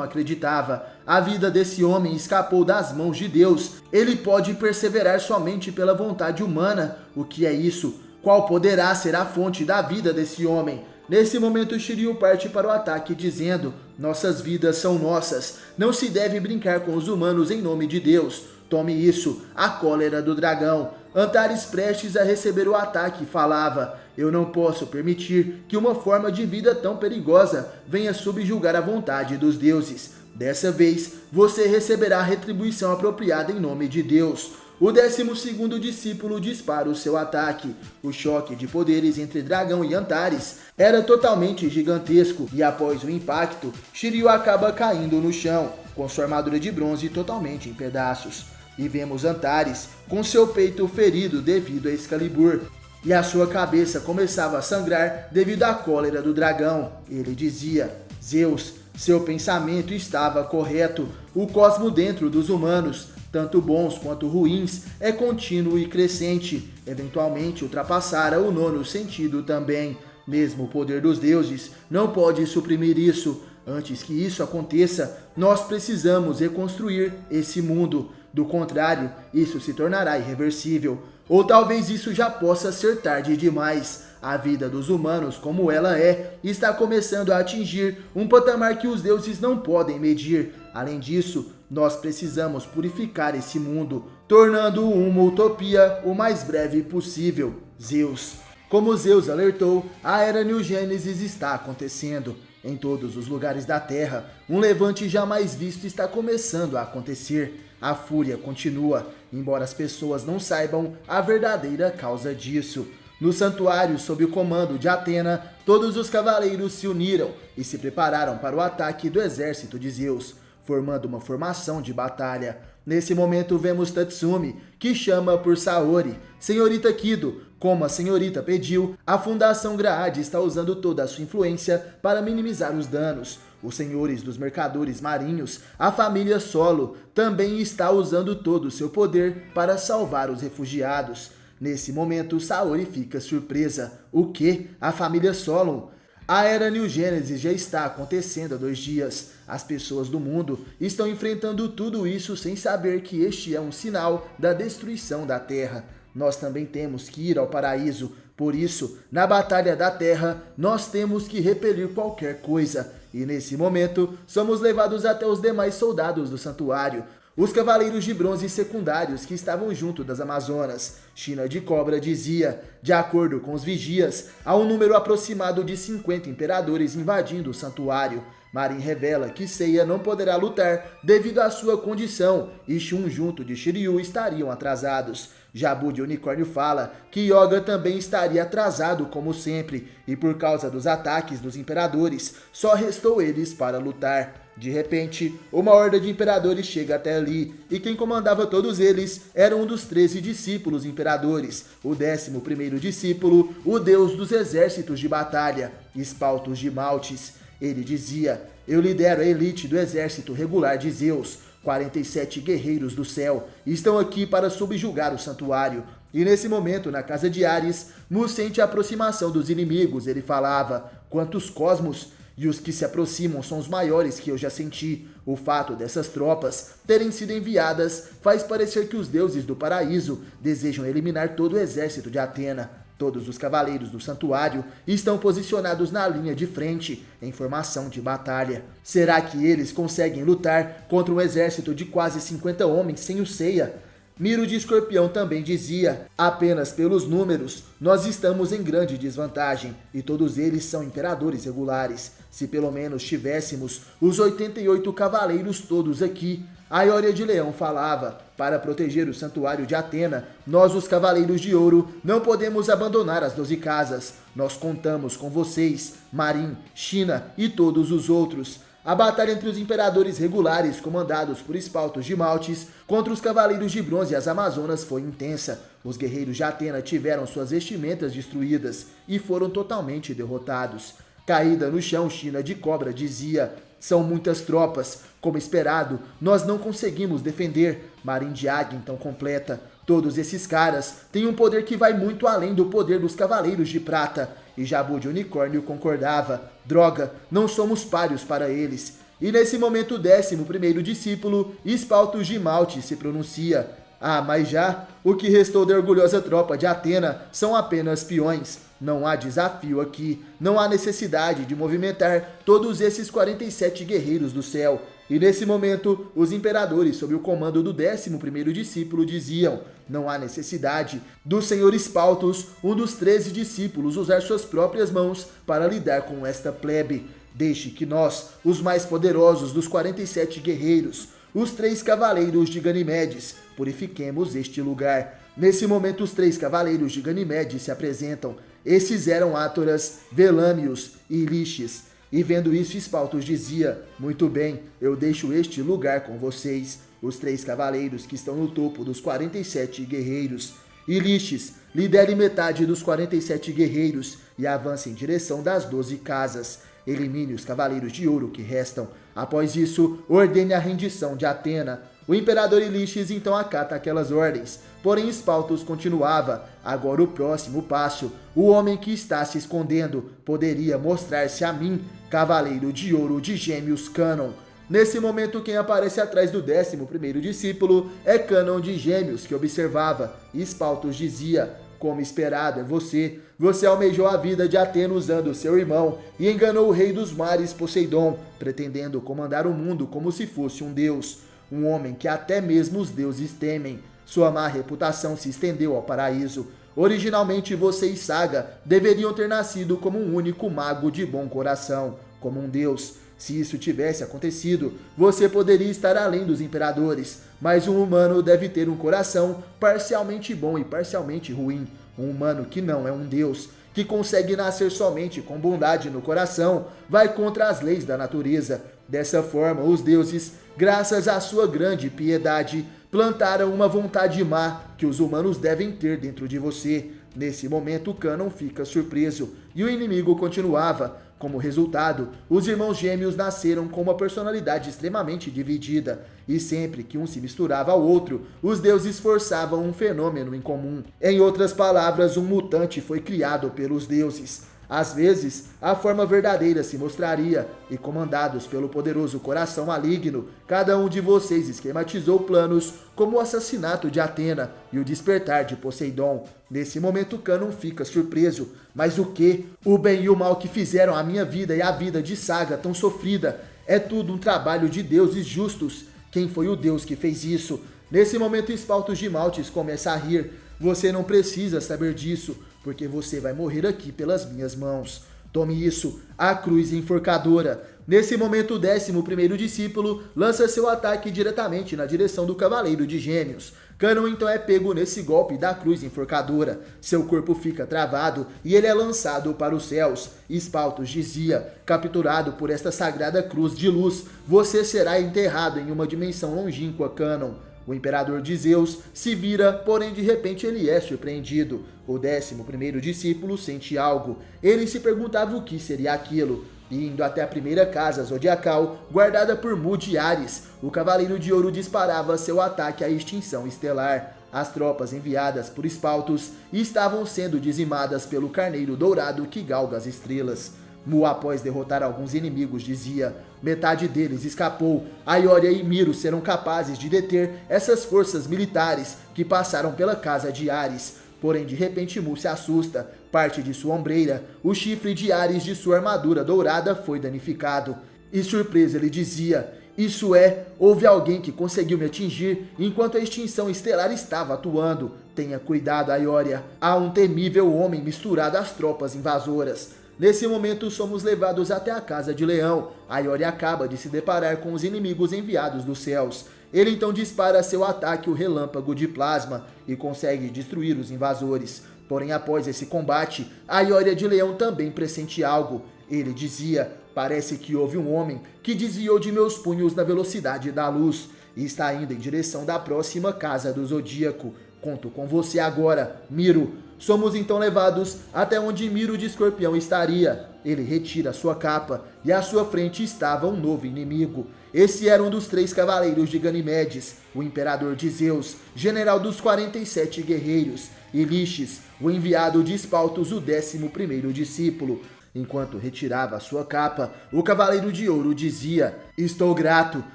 acreditava. A vida desse homem escapou das mãos de Deus. Ele pode perseverar somente pela vontade humana. O que é isso? Qual poderá ser a fonte da vida desse homem? Nesse momento, Shiryu parte para o ataque, dizendo: nossas vidas são nossas. Não se deve brincar com os humanos em nome de Deus. Tome isso, a cólera do dragão. Antares, prestes a receber o ataque, falava: eu não posso permitir que uma forma de vida tão perigosa venha subjugar a vontade dos deuses. Dessa vez, você receberá a retribuição apropriada em nome de Deus. O 12º discípulo dispara o seu ataque. O choque de poderes entre Dragão e Antares era totalmente gigantesco, e após o impacto, Shiryu acaba caindo no chão, com sua armadura de bronze totalmente em pedaços. E vemos Antares com seu peito ferido devido a Excalibur, e a sua cabeça começava a sangrar devido à cólera do dragão. Ele dizia: Zeus, seu pensamento estava correto. O cosmo dentro dos humanos, tanto bons quanto ruins, é contínuo e crescente. Eventualmente ultrapassara o 9º sentido também. Mesmo o poder dos deuses não pode suprimir isso. Antes que isso aconteça, nós precisamos reconstruir esse mundo. Do contrário, isso se tornará irreversível. Ou talvez isso já possa ser tarde demais. A vida dos humanos, como ela é, está começando a atingir um patamar que os deuses não podem medir. Além disso, nós precisamos purificar esse mundo, tornando-o uma utopia o mais breve possível. Zeus. Como Zeus alertou, a Era New Gênesis está acontecendo. Em todos os lugares da Terra, um levante jamais visto está começando a acontecer. A fúria continua, embora as pessoas não saibam a verdadeira causa disso. No santuário, sob o comando de Atena, todos os cavaleiros se uniram e se prepararam para o ataque do exército de Zeus, formando uma formação de batalha. Nesse momento vemos Tatsumi, que chama por Saori, Senhorita Kido. Como a senhorita pediu, a Fundação Graad está usando toda a sua influência para minimizar os danos. Os senhores dos mercadores marinhos, a família Solo, também está usando todo o seu poder para salvar os refugiados. Nesse momento, Saori fica surpresa. O que? A família Solon? A Era New Gênesis já está acontecendo há 2 dias. As pessoas do mundo estão enfrentando tudo isso sem saber que este é um sinal da destruição da Terra. Nós também temos que ir ao paraíso. Por isso, na Batalha da Terra, nós temos que repelir qualquer coisa. E nesse momento, somos levados até os demais soldados do santuário. Os cavaleiros de bronze secundários que estavam junto das Amazonas. China de Cobra dizia: de acordo com os vigias, há um número aproximado de 50 imperadores invadindo o santuário. Marin revela que Seiya não poderá lutar devido à sua condição, e Shun junto de Shiryu estariam atrasados. Jabu de Unicórnio fala que Yoga também estaria atrasado como sempre, e por causa dos ataques dos imperadores, só restou eles para lutar. De repente, uma horda de imperadores chega até ali, e quem comandava todos eles era um dos 13 discípulos imperadores, o 11º discípulo, o deus dos exércitos de batalha, Espaltos de Maltes. Ele dizia: eu lidero a elite do exército regular de Zeus, 47 guerreiros do céu, estão aqui para subjugar o santuário. E nesse momento, na casa de Ares, Mu sente a aproximação dos inimigos. Ele falava: quantos cosmos! E os que se aproximam são os maiores que eu já senti. O fato dessas tropas terem sido enviadas faz parecer que os deuses do paraíso desejam eliminar todo o exército de Atena. Todos os cavaleiros do santuário estão posicionados na linha de frente, em formação de batalha. Será que eles conseguem lutar contra um exército de quase 50 homens sem o Seiya? Miro de Escorpião também dizia: apenas pelos números, nós estamos em grande desvantagem, e todos eles são imperadores regulares. Se pelo menos tivéssemos os 88 cavaleiros todos aqui. A Ioria de Leão falava: para proteger o santuário de Atena, nós os Cavaleiros de Ouro não podemos abandonar as 12 casas. Nós contamos com vocês, Marin, China e todos os outros. A batalha entre os imperadores regulares, comandados por Espaltos de Maltes, contra os cavaleiros de bronze e as Amazonas foi intensa. Os guerreiros de Atena tiveram suas vestimentas destruídas e foram totalmente derrotados. Caída no chão, China de Cobra dizia: são muitas tropas. Como esperado, nós não conseguimos defender. Marin de Águia então completa: todos esses caras têm um poder que vai muito além do poder dos Cavaleiros de Prata. E Jabu de Unicórnio concordava: droga, não somos páreos para eles. E nesse momento o 11º discípulo, Espaltos de Malte, se pronuncia: ah, mas já o que restou da orgulhosa tropa de Atena são apenas peões. Não há desafio aqui, não há necessidade de movimentar todos esses 47 guerreiros do céu. E nesse momento, os imperadores, sob o comando do 11º discípulo, diziam: não há necessidade do senhor Espaltos, um dos 13 discípulos, usar suas próprias mãos para lidar com esta plebe. Deixe que nós, os mais poderosos dos 47 guerreiros, os 3 cavaleiros de Ganimedes, purifiquemos este lugar. Nesse momento, os 3 cavaleiros de Ganimedes se apresentam. Esses eram Átoras, Velâmios e Liches. E vendo isso, Espaltos dizia: muito bem, eu deixo este lugar com vocês, os 3 cavaleiros que estão no topo dos 47 guerreiros. E Liches, lidere metade dos 47 guerreiros e avance em direção das 12 casas. Elimine os cavaleiros de ouro que restam. Após isso, ordene a rendição de Atena. O imperador Liches então acata aquelas ordens. Porém, Espaltos continuava: agora o próximo passo. O homem que está se escondendo poderia mostrar-se a mim, cavaleiro de ouro de Gêmeos Cânon. Nesse momento, quem aparece atrás do 11º discípulo é Cânon de Gêmeos, que observava. Espaltos dizia: como esperado, é você. Você almejou a vida de Atena usando seu irmão e enganou o rei dos mares, Poseidon, pretendendo comandar o mundo como se fosse um deus. Um homem que até mesmo os deuses temem. Sua má reputação se estendeu ao paraíso. Originalmente, você e Saga deveriam ter nascido como um único mago de bom coração, como um deus. Se isso tivesse acontecido, você poderia estar além dos imperadores, mas um humano deve ter um coração parcialmente bom e parcialmente ruim. Um humano que não é um deus, que consegue nascer somente com bondade no coração, vai contra as leis da natureza. Dessa forma, os deuses, graças à sua grande piedade, plantaram uma vontade má que os humanos devem ter dentro de você. Nesse momento, Cânon fica surpreso e o inimigo continuava. Como resultado, os irmãos gêmeos nasceram com uma personalidade extremamente dividida, e sempre que um se misturava ao outro, os deuses forçavam um fenômeno em comum. Em outras palavras, um mutante foi criado pelos deuses. Às vezes, a forma verdadeira se mostraria, e comandados pelo poderoso coração maligno, cada um de vocês esquematizou planos como o assassinato de Atena e o despertar de Poseidon. Nesse momento, Cânon fica surpreso. Mas o que? O bem e o mal que fizeram a minha vida e a vida de Saga tão sofrida é tudo um trabalho de deuses justos. Quem foi o deus que fez isso? Nesse momento, Espaltos de Maltes começa a rir. Você não precisa saber disso, porque você vai morrer aqui pelas minhas mãos. Tome isso, a cruz enforcadora. Nesse momento, o 11º discípulo lança seu ataque diretamente na direção do Cavaleiro de Gêmeos. Cânon então é pego nesse golpe da cruz enforcadora. Seu corpo fica travado e ele é lançado para os céus. Espaltos dizia: capturado por esta sagrada cruz de luz, você será enterrado em uma dimensão longínqua, Cânon. O imperador de Zeus se vira, porém de repente ele é surpreendido. O 11º discípulo sente algo. Ele se perguntava o que seria aquilo. Indo até a primeira casa zodiacal, guardada por Mu de Ares, o Cavaleiro de Ouro disparava seu ataque à extinção estelar. As tropas enviadas por Espaltos estavam sendo dizimadas pelo Carneiro Dourado que galga as estrelas. Mu, após derrotar alguns inimigos, dizia: metade deles escapou. Aioria e Miro serão capazes de deter essas forças militares que passaram pela casa de Ares. Porém, de repente, Mu se assusta. Parte de sua ombreira, o chifre de Ares de sua armadura dourada foi danificado. E surpreso, ele dizia: isso é, houve alguém que conseguiu me atingir enquanto a extinção estelar estava atuando. Tenha cuidado, Aioria. Há um temível homem misturado às tropas invasoras. Nesse momento, somos levados até a casa de Leão. Aioria acaba de se deparar com os inimigos enviados dos céus. Ele então dispara seu ataque, o relâmpago de plasma, e consegue destruir os invasores. Porém, após esse combate, a Ioria de Leão também pressentia algo. Ele dizia: parece que houve um homem que desviou de meus punhos na velocidade da luz e está indo em direção da próxima casa do Zodíaco. Conto com você agora, Miro. Somos então levados até onde Miro de Escorpião estaria. Ele retira sua capa e à sua frente estava um novo inimigo. Esse era um dos 3 cavaleiros de Ganimedes, o imperador de Zeus, general dos 47 guerreiros, e Liches, o enviado de Espaltos, o 11º discípulo. Enquanto retirava sua capa, o Cavaleiro de Ouro dizia: estou grato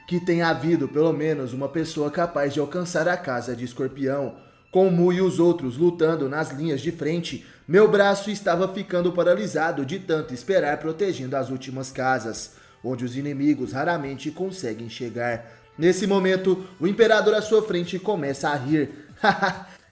que tenha havido pelo menos uma pessoa capaz de alcançar a casa de Escorpião. Com Mu e os outros lutando nas linhas de frente, meu braço estava ficando paralisado de tanto esperar, protegendo as últimas casas, onde os inimigos raramente conseguem chegar. Nesse momento, o imperador à sua frente começa a rir.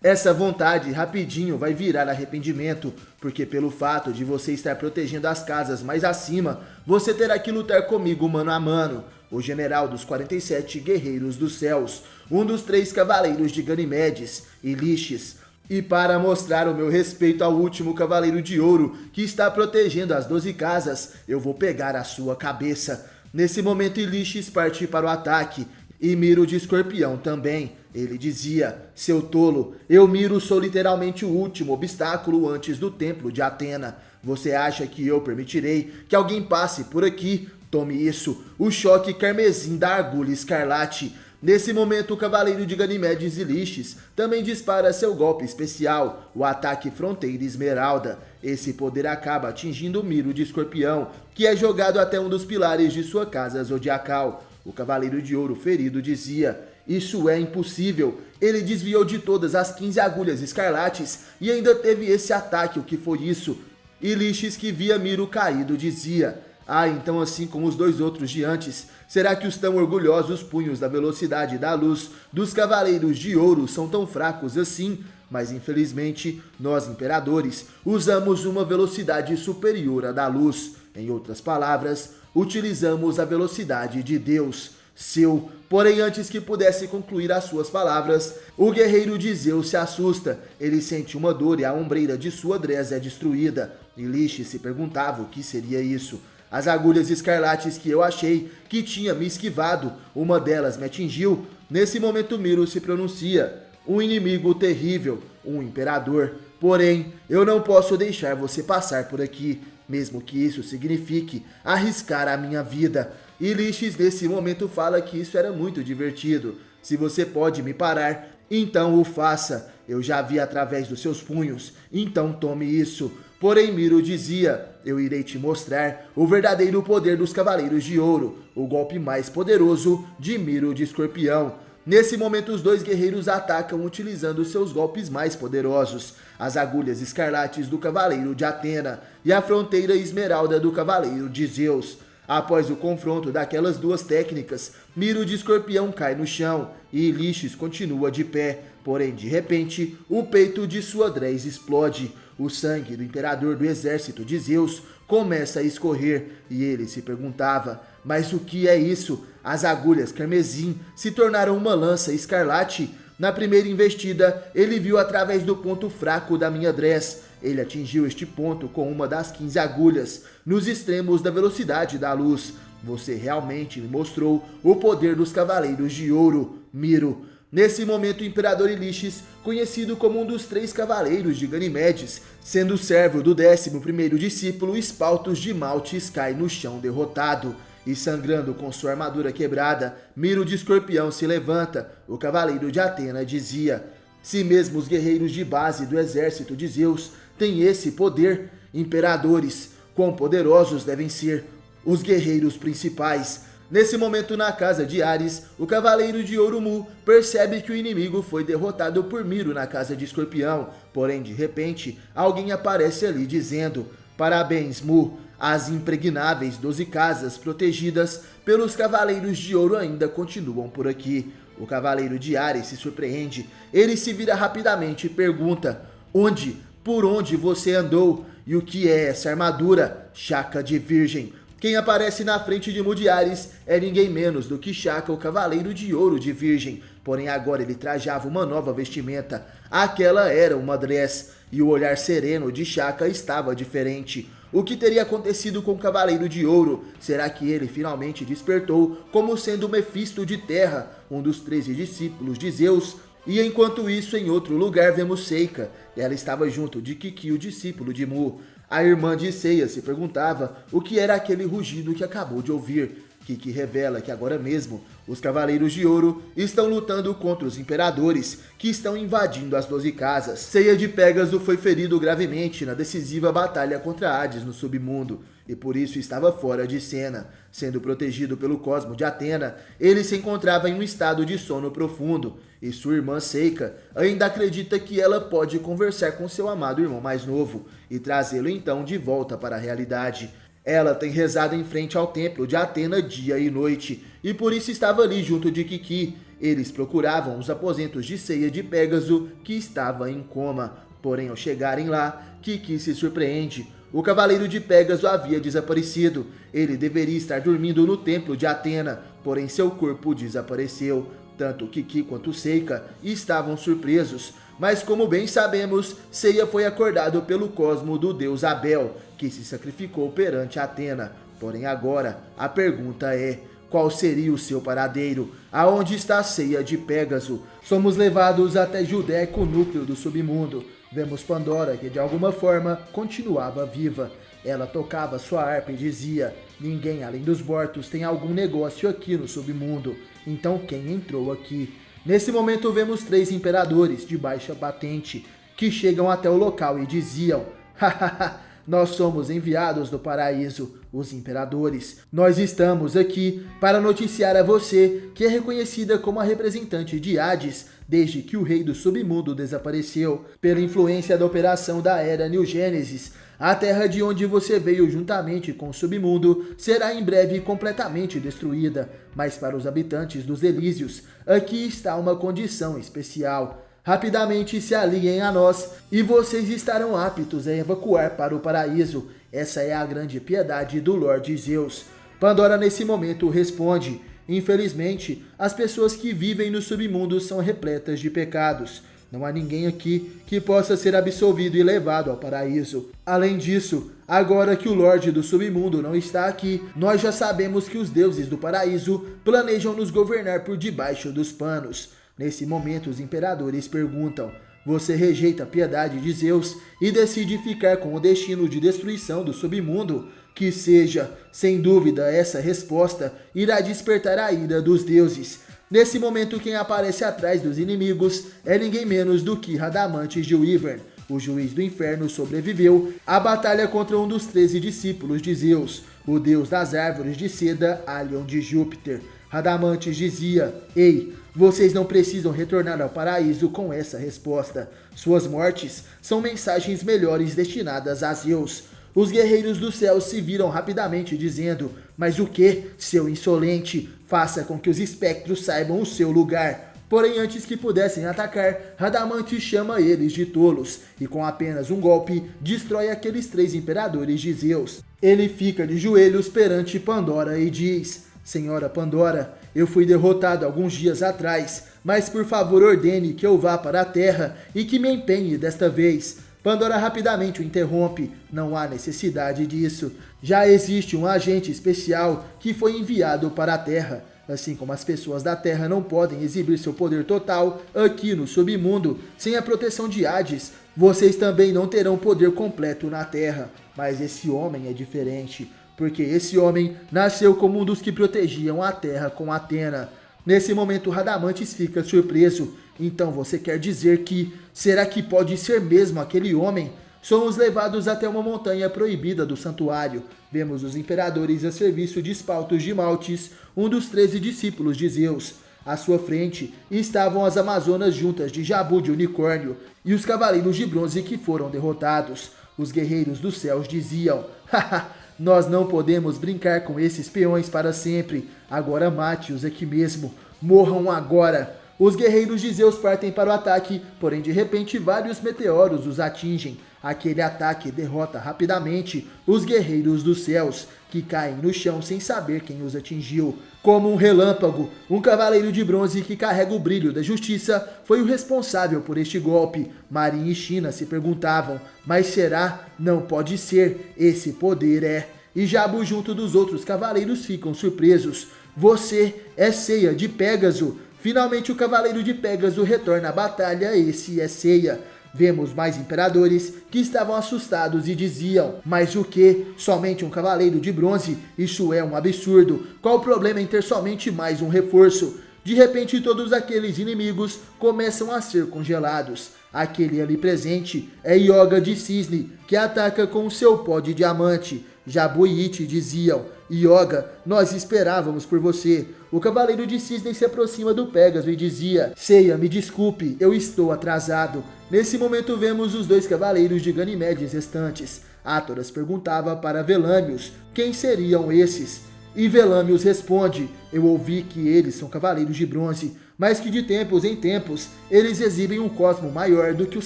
Essa vontade rapidinho vai virar arrependimento, porque pelo fato de você estar protegendo as casas mais acima, você terá que lutar comigo mano a mano, o general dos 47 guerreiros dos céus, um dos 3 cavaleiros de Ganimedes, e Liches. E para mostrar o meu respeito ao último Cavaleiro de Ouro que está protegendo as 12 casas, eu vou pegar a sua cabeça. Nesse momento, Liches parte para o ataque, e Miro de Escorpião também. Ele dizia: seu tolo, eu, Miro, sou literalmente o último obstáculo antes do templo de Atena. Você acha que eu permitirei que alguém passe por aqui? Tome isso, o choque carmesim da agulha escarlate. Nesse momento, o Cavaleiro de Ganimedes e Liches também dispara seu golpe especial, o ataque Fronteira Esmeralda. Esse poder acaba atingindo Miro de Escorpião, que é jogado até um dos pilares de sua casa zodiacal. O Cavaleiro de Ouro ferido dizia: isso é impossível. Ele desviou de todas as 15 agulhas escarlates e ainda teve esse ataque, o que foi isso? E Liches, que via Miro caído, dizia: ah, então assim como os 2 outros de antes, será que os tão orgulhosos punhos da velocidade da luz dos Cavaleiros de Ouro são tão fracos assim? Mas infelizmente, nós imperadores usamos uma velocidade superior à da luz. Em outras palavras, utilizamos a velocidade de Deus, seu. Porém, antes que pudesse concluir as suas palavras, o guerreiro de Zeus se assusta. Ele sente uma dor e a ombreira de sua dress é destruída. E Liches se perguntava o que seria isso. As agulhas escarlates que eu achei que tinha me esquivado, uma delas me atingiu. Nesse momento, Miro se pronuncia: um inimigo terrível, um imperador. Porém, eu não posso deixar você passar por aqui, mesmo que isso signifique arriscar a minha vida. E Liches nesse momento fala que isso era muito divertido. Se você pode me parar, então o faça. Eu já vi através dos seus punhos, então tome isso. Porém, Miro dizia: eu irei te mostrar o verdadeiro poder dos Cavaleiros de Ouro, o golpe mais poderoso de Miro de Escorpião. Nesse momento, os 2 guerreiros atacam utilizando seus golpes mais poderosos, as agulhas escarlates do Cavaleiro de Atena e a Fronteira Esmeralda do Cavaleiro de Zeus. Após o confronto daquelas 2 técnicas, Miro de Escorpião cai no chão e Liches continua de pé. Porém, de repente, o peito de sua dress explode. O sangue do imperador do exército de Zeus começa a escorrer e ele se perguntava: mas o que é isso? As agulhas carmesim se tornaram uma lança escarlate. Na primeira investida, ele viu através do ponto fraco da minha dress. Ele atingiu este ponto com uma das 15 agulhas, nos extremos da velocidade da luz. Você realmente me mostrou o poder dos Cavaleiros de Ouro, Miro. Nesse momento, o imperador Liches, conhecido como um dos 3 cavaleiros de Ganimedes, sendo servo do 11º discípulo, Espaltos de Maltes, cai no chão derrotado. E sangrando com sua armadura quebrada, Miro de Escorpião se levanta. O Cavaleiro de Atena dizia: se mesmo os guerreiros de base do exército de Zeus têm esse poder, imperadores, quão poderosos devem ser os guerreiros principais. Nesse momento, na casa de Ares, o Cavaleiro de Ouro Mu percebe que o inimigo foi derrotado por Miro na casa de Escorpião. Porém, de repente, alguém aparece ali dizendo: parabéns, Mu, as impregnáveis 12 casas protegidas pelos Cavaleiros de Ouro ainda continuam por aqui. O Cavaleiro de Ares se surpreende. Ele se vira rapidamente e pergunta: onde? Por onde você andou? E o que é essa armadura? Shaka de Virgem. Quem aparece na frente de Mu de Ares é ninguém menos do que Shaka, o Cavaleiro de Ouro de Virgem. Porém, agora ele trajava uma nova vestimenta. Aquela era uma dress. e o olhar sereno de Shaka estava diferente. O que teria acontecido com o Cavaleiro de Ouro? Será que ele finalmente despertou como sendo Mefisto de Terra, um dos 13 discípulos de Zeus? E enquanto isso, em outro lugar, vemos Seika. Ela estava junto de Kiki, o discípulo de Mu. A irmã de Seiya se perguntava o que era aquele rugido que acabou de ouvir. Kiki revela que agora mesmo os Cavaleiros de Ouro estão lutando contra os Imperadores, que estão invadindo as 12 casas. Seiya de Pégaso foi ferido gravemente na decisiva batalha contra Hades no submundo, e por isso estava fora de cena. Sendo protegido pelo Cosmo de Atena, ele se encontrava em um estado de sono profundo, e sua irmã Seika ainda acredita que ela pode conversar com seu amado irmão mais novo, e trazê-lo então de volta para a realidade. Ela tem rezado em frente ao templo de Atena dia e noite, e por isso estava ali junto de Kiki. Eles procuravam os aposentos de Seiya de Pégaso, que estava em coma. Porém, ao chegarem lá, Kiki se surpreende. O Cavaleiro de Pégaso havia desaparecido. Ele deveria estar dormindo no templo de Atena, porém seu corpo desapareceu. Tanto Kiki quanto Seika estavam surpresos. Mas como bem sabemos, Seiya foi acordado pelo cosmo do deus Abel, que se sacrificou perante Atena. Porém agora, a pergunta é, qual seria o seu paradeiro? Aonde está Seiya de Pégaso? Somos levados até Judaico, núcleo do submundo. Vemos Pandora, que de alguma forma continuava viva. Ela tocava sua harpa e dizia, ninguém além dos mortos tem algum negócio aqui no submundo. Então quem entrou aqui? Nesse momento vemos 3 imperadores de baixa patente, que chegam até o local e diziam, hahaha, nós somos enviados do paraíso, os imperadores. Nós estamos aqui para noticiar a você que é reconhecida como a representante de Hades desde que o rei do submundo desapareceu. Pela influência da operação da Era New Gênesis, a terra de onde você veio juntamente com o submundo será em breve completamente destruída. Mas para os habitantes dos Elísios, aqui está uma condição especial. Rapidamente se aliem a nós e vocês estarão aptos a evacuar para o paraíso. Essa é a grande piedade do Lorde Zeus. Pandora nesse momento responde, infelizmente, as pessoas que vivem no submundo são repletas de pecados. Não há ninguém aqui que possa ser absolvido e levado ao paraíso. Além disso, agora que o Lorde do submundo não está aqui, nós já sabemos que os deuses do paraíso planejam nos governar por debaixo dos panos. Nesse momento, os imperadores perguntam, você rejeita a piedade de Zeus e decide ficar com o destino de destruição do submundo? Que seja, sem dúvida, essa resposta irá despertar a ira dos deuses. Nesse momento, quem aparece atrás dos inimigos é ninguém menos do que Radamantes de Wyvern. O juiz do inferno sobreviveu à batalha contra um dos 13 discípulos de Zeus, o deus das árvores de seda, Halion de Júpiter. Radamantes dizia, ei, vocês não precisam retornar ao paraíso com essa resposta. Suas mortes são mensagens melhores destinadas a Zeus. Os guerreiros do céu se viram rapidamente dizendo, mas o que, seu insolente? Faça com que os espectros saibam o seu lugar. Porém, antes que pudessem atacar, Radamantes chama eles de tolos, e com apenas um golpe, destrói aqueles 3 imperadores de Zeus. Ele fica de joelhos perante Pandora e diz, Senhora Pandora, eu fui derrotado alguns dias atrás, mas por favor ordene que eu vá para a terra e que me empenhe desta vez. Pandora rapidamente o interrompe, não há necessidade disso. Já existe um agente especial que foi enviado para a terra. Assim como as pessoas da Terra não podem exibir seu poder total aqui no submundo sem a proteção de Hades, vocês também não terão poder completo na Terra. Mas esse homem é diferente, porque esse homem nasceu como um dos que protegiam a Terra com Atena. Nesse momento Radamantes fica surpreso. Então você quer dizer que, será que pode ser mesmo aquele homem? Somos levados até uma montanha proibida do santuário. Vemos os imperadores a serviço de Espaltos de Maltes, um dos 13 discípulos de Zeus. À sua frente estavam as Amazonas juntas de Jabu de Unicórnio e os Cavaleiros de Bronze que foram derrotados. Os guerreiros dos céus diziam, haha, nós não podemos brincar com esses peões para sempre. Agora mate-os aqui mesmo. Morram agora. Os guerreiros de Zeus partem para o ataque, porém de repente vários meteoros os atingem. Aquele ataque derrota rapidamente os guerreiros dos céus, que caem no chão sem saber quem os atingiu. Como um relâmpago, um cavaleiro de bronze que carrega o brilho da justiça foi o responsável por este golpe. Marin e China se perguntavam, mas será? Não pode ser, esse poder é... E Jabu junto dos outros cavaleiros ficam surpresos. Você é Seiya de Pégaso. Finalmente o cavaleiro de Pégaso retorna à batalha, esse é Seiya. Vemos mais imperadores que estavam assustados e diziam, mas o que? Somente um cavaleiro de bronze? Isso é um absurdo. Qual o problema em ter somente mais um reforço? De repente todos aqueles inimigos começam a ser congelados. Aquele ali presente é Yoga de Cisne, que ataca com o seu pó de diamante. Jabu e Ichi diziam, Yoga, nós esperávamos por você. O cavaleiro de Cisne se aproxima do Pégaso e dizia, Seiya, me desculpe, eu estou atrasado. Nesse momento vemos os dois cavaleiros de Ganimedes restantes. Átoras perguntava para Velâmios, quem seriam esses? E Velâmios responde, eu ouvi que eles são cavaleiros de bronze, mas que de tempos em tempos eles exibem um cosmo maior do que os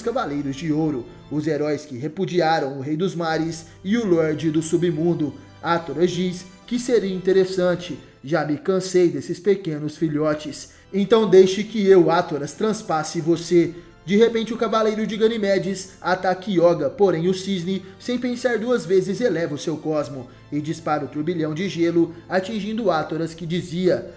cavaleiros de ouro, os heróis que repudiaram o rei dos mares e o lorde do submundo. Átoras diz que seria interessante, já me cansei desses pequenos filhotes, então deixe que eu, Átoras, transpasse você. De repente o cavaleiro de Ganimedes ataca Yoga, porém o cisne, sem pensar duas vezes, eleva o seu cosmo e dispara o turbilhão de gelo, atingindo Átoras, que dizia,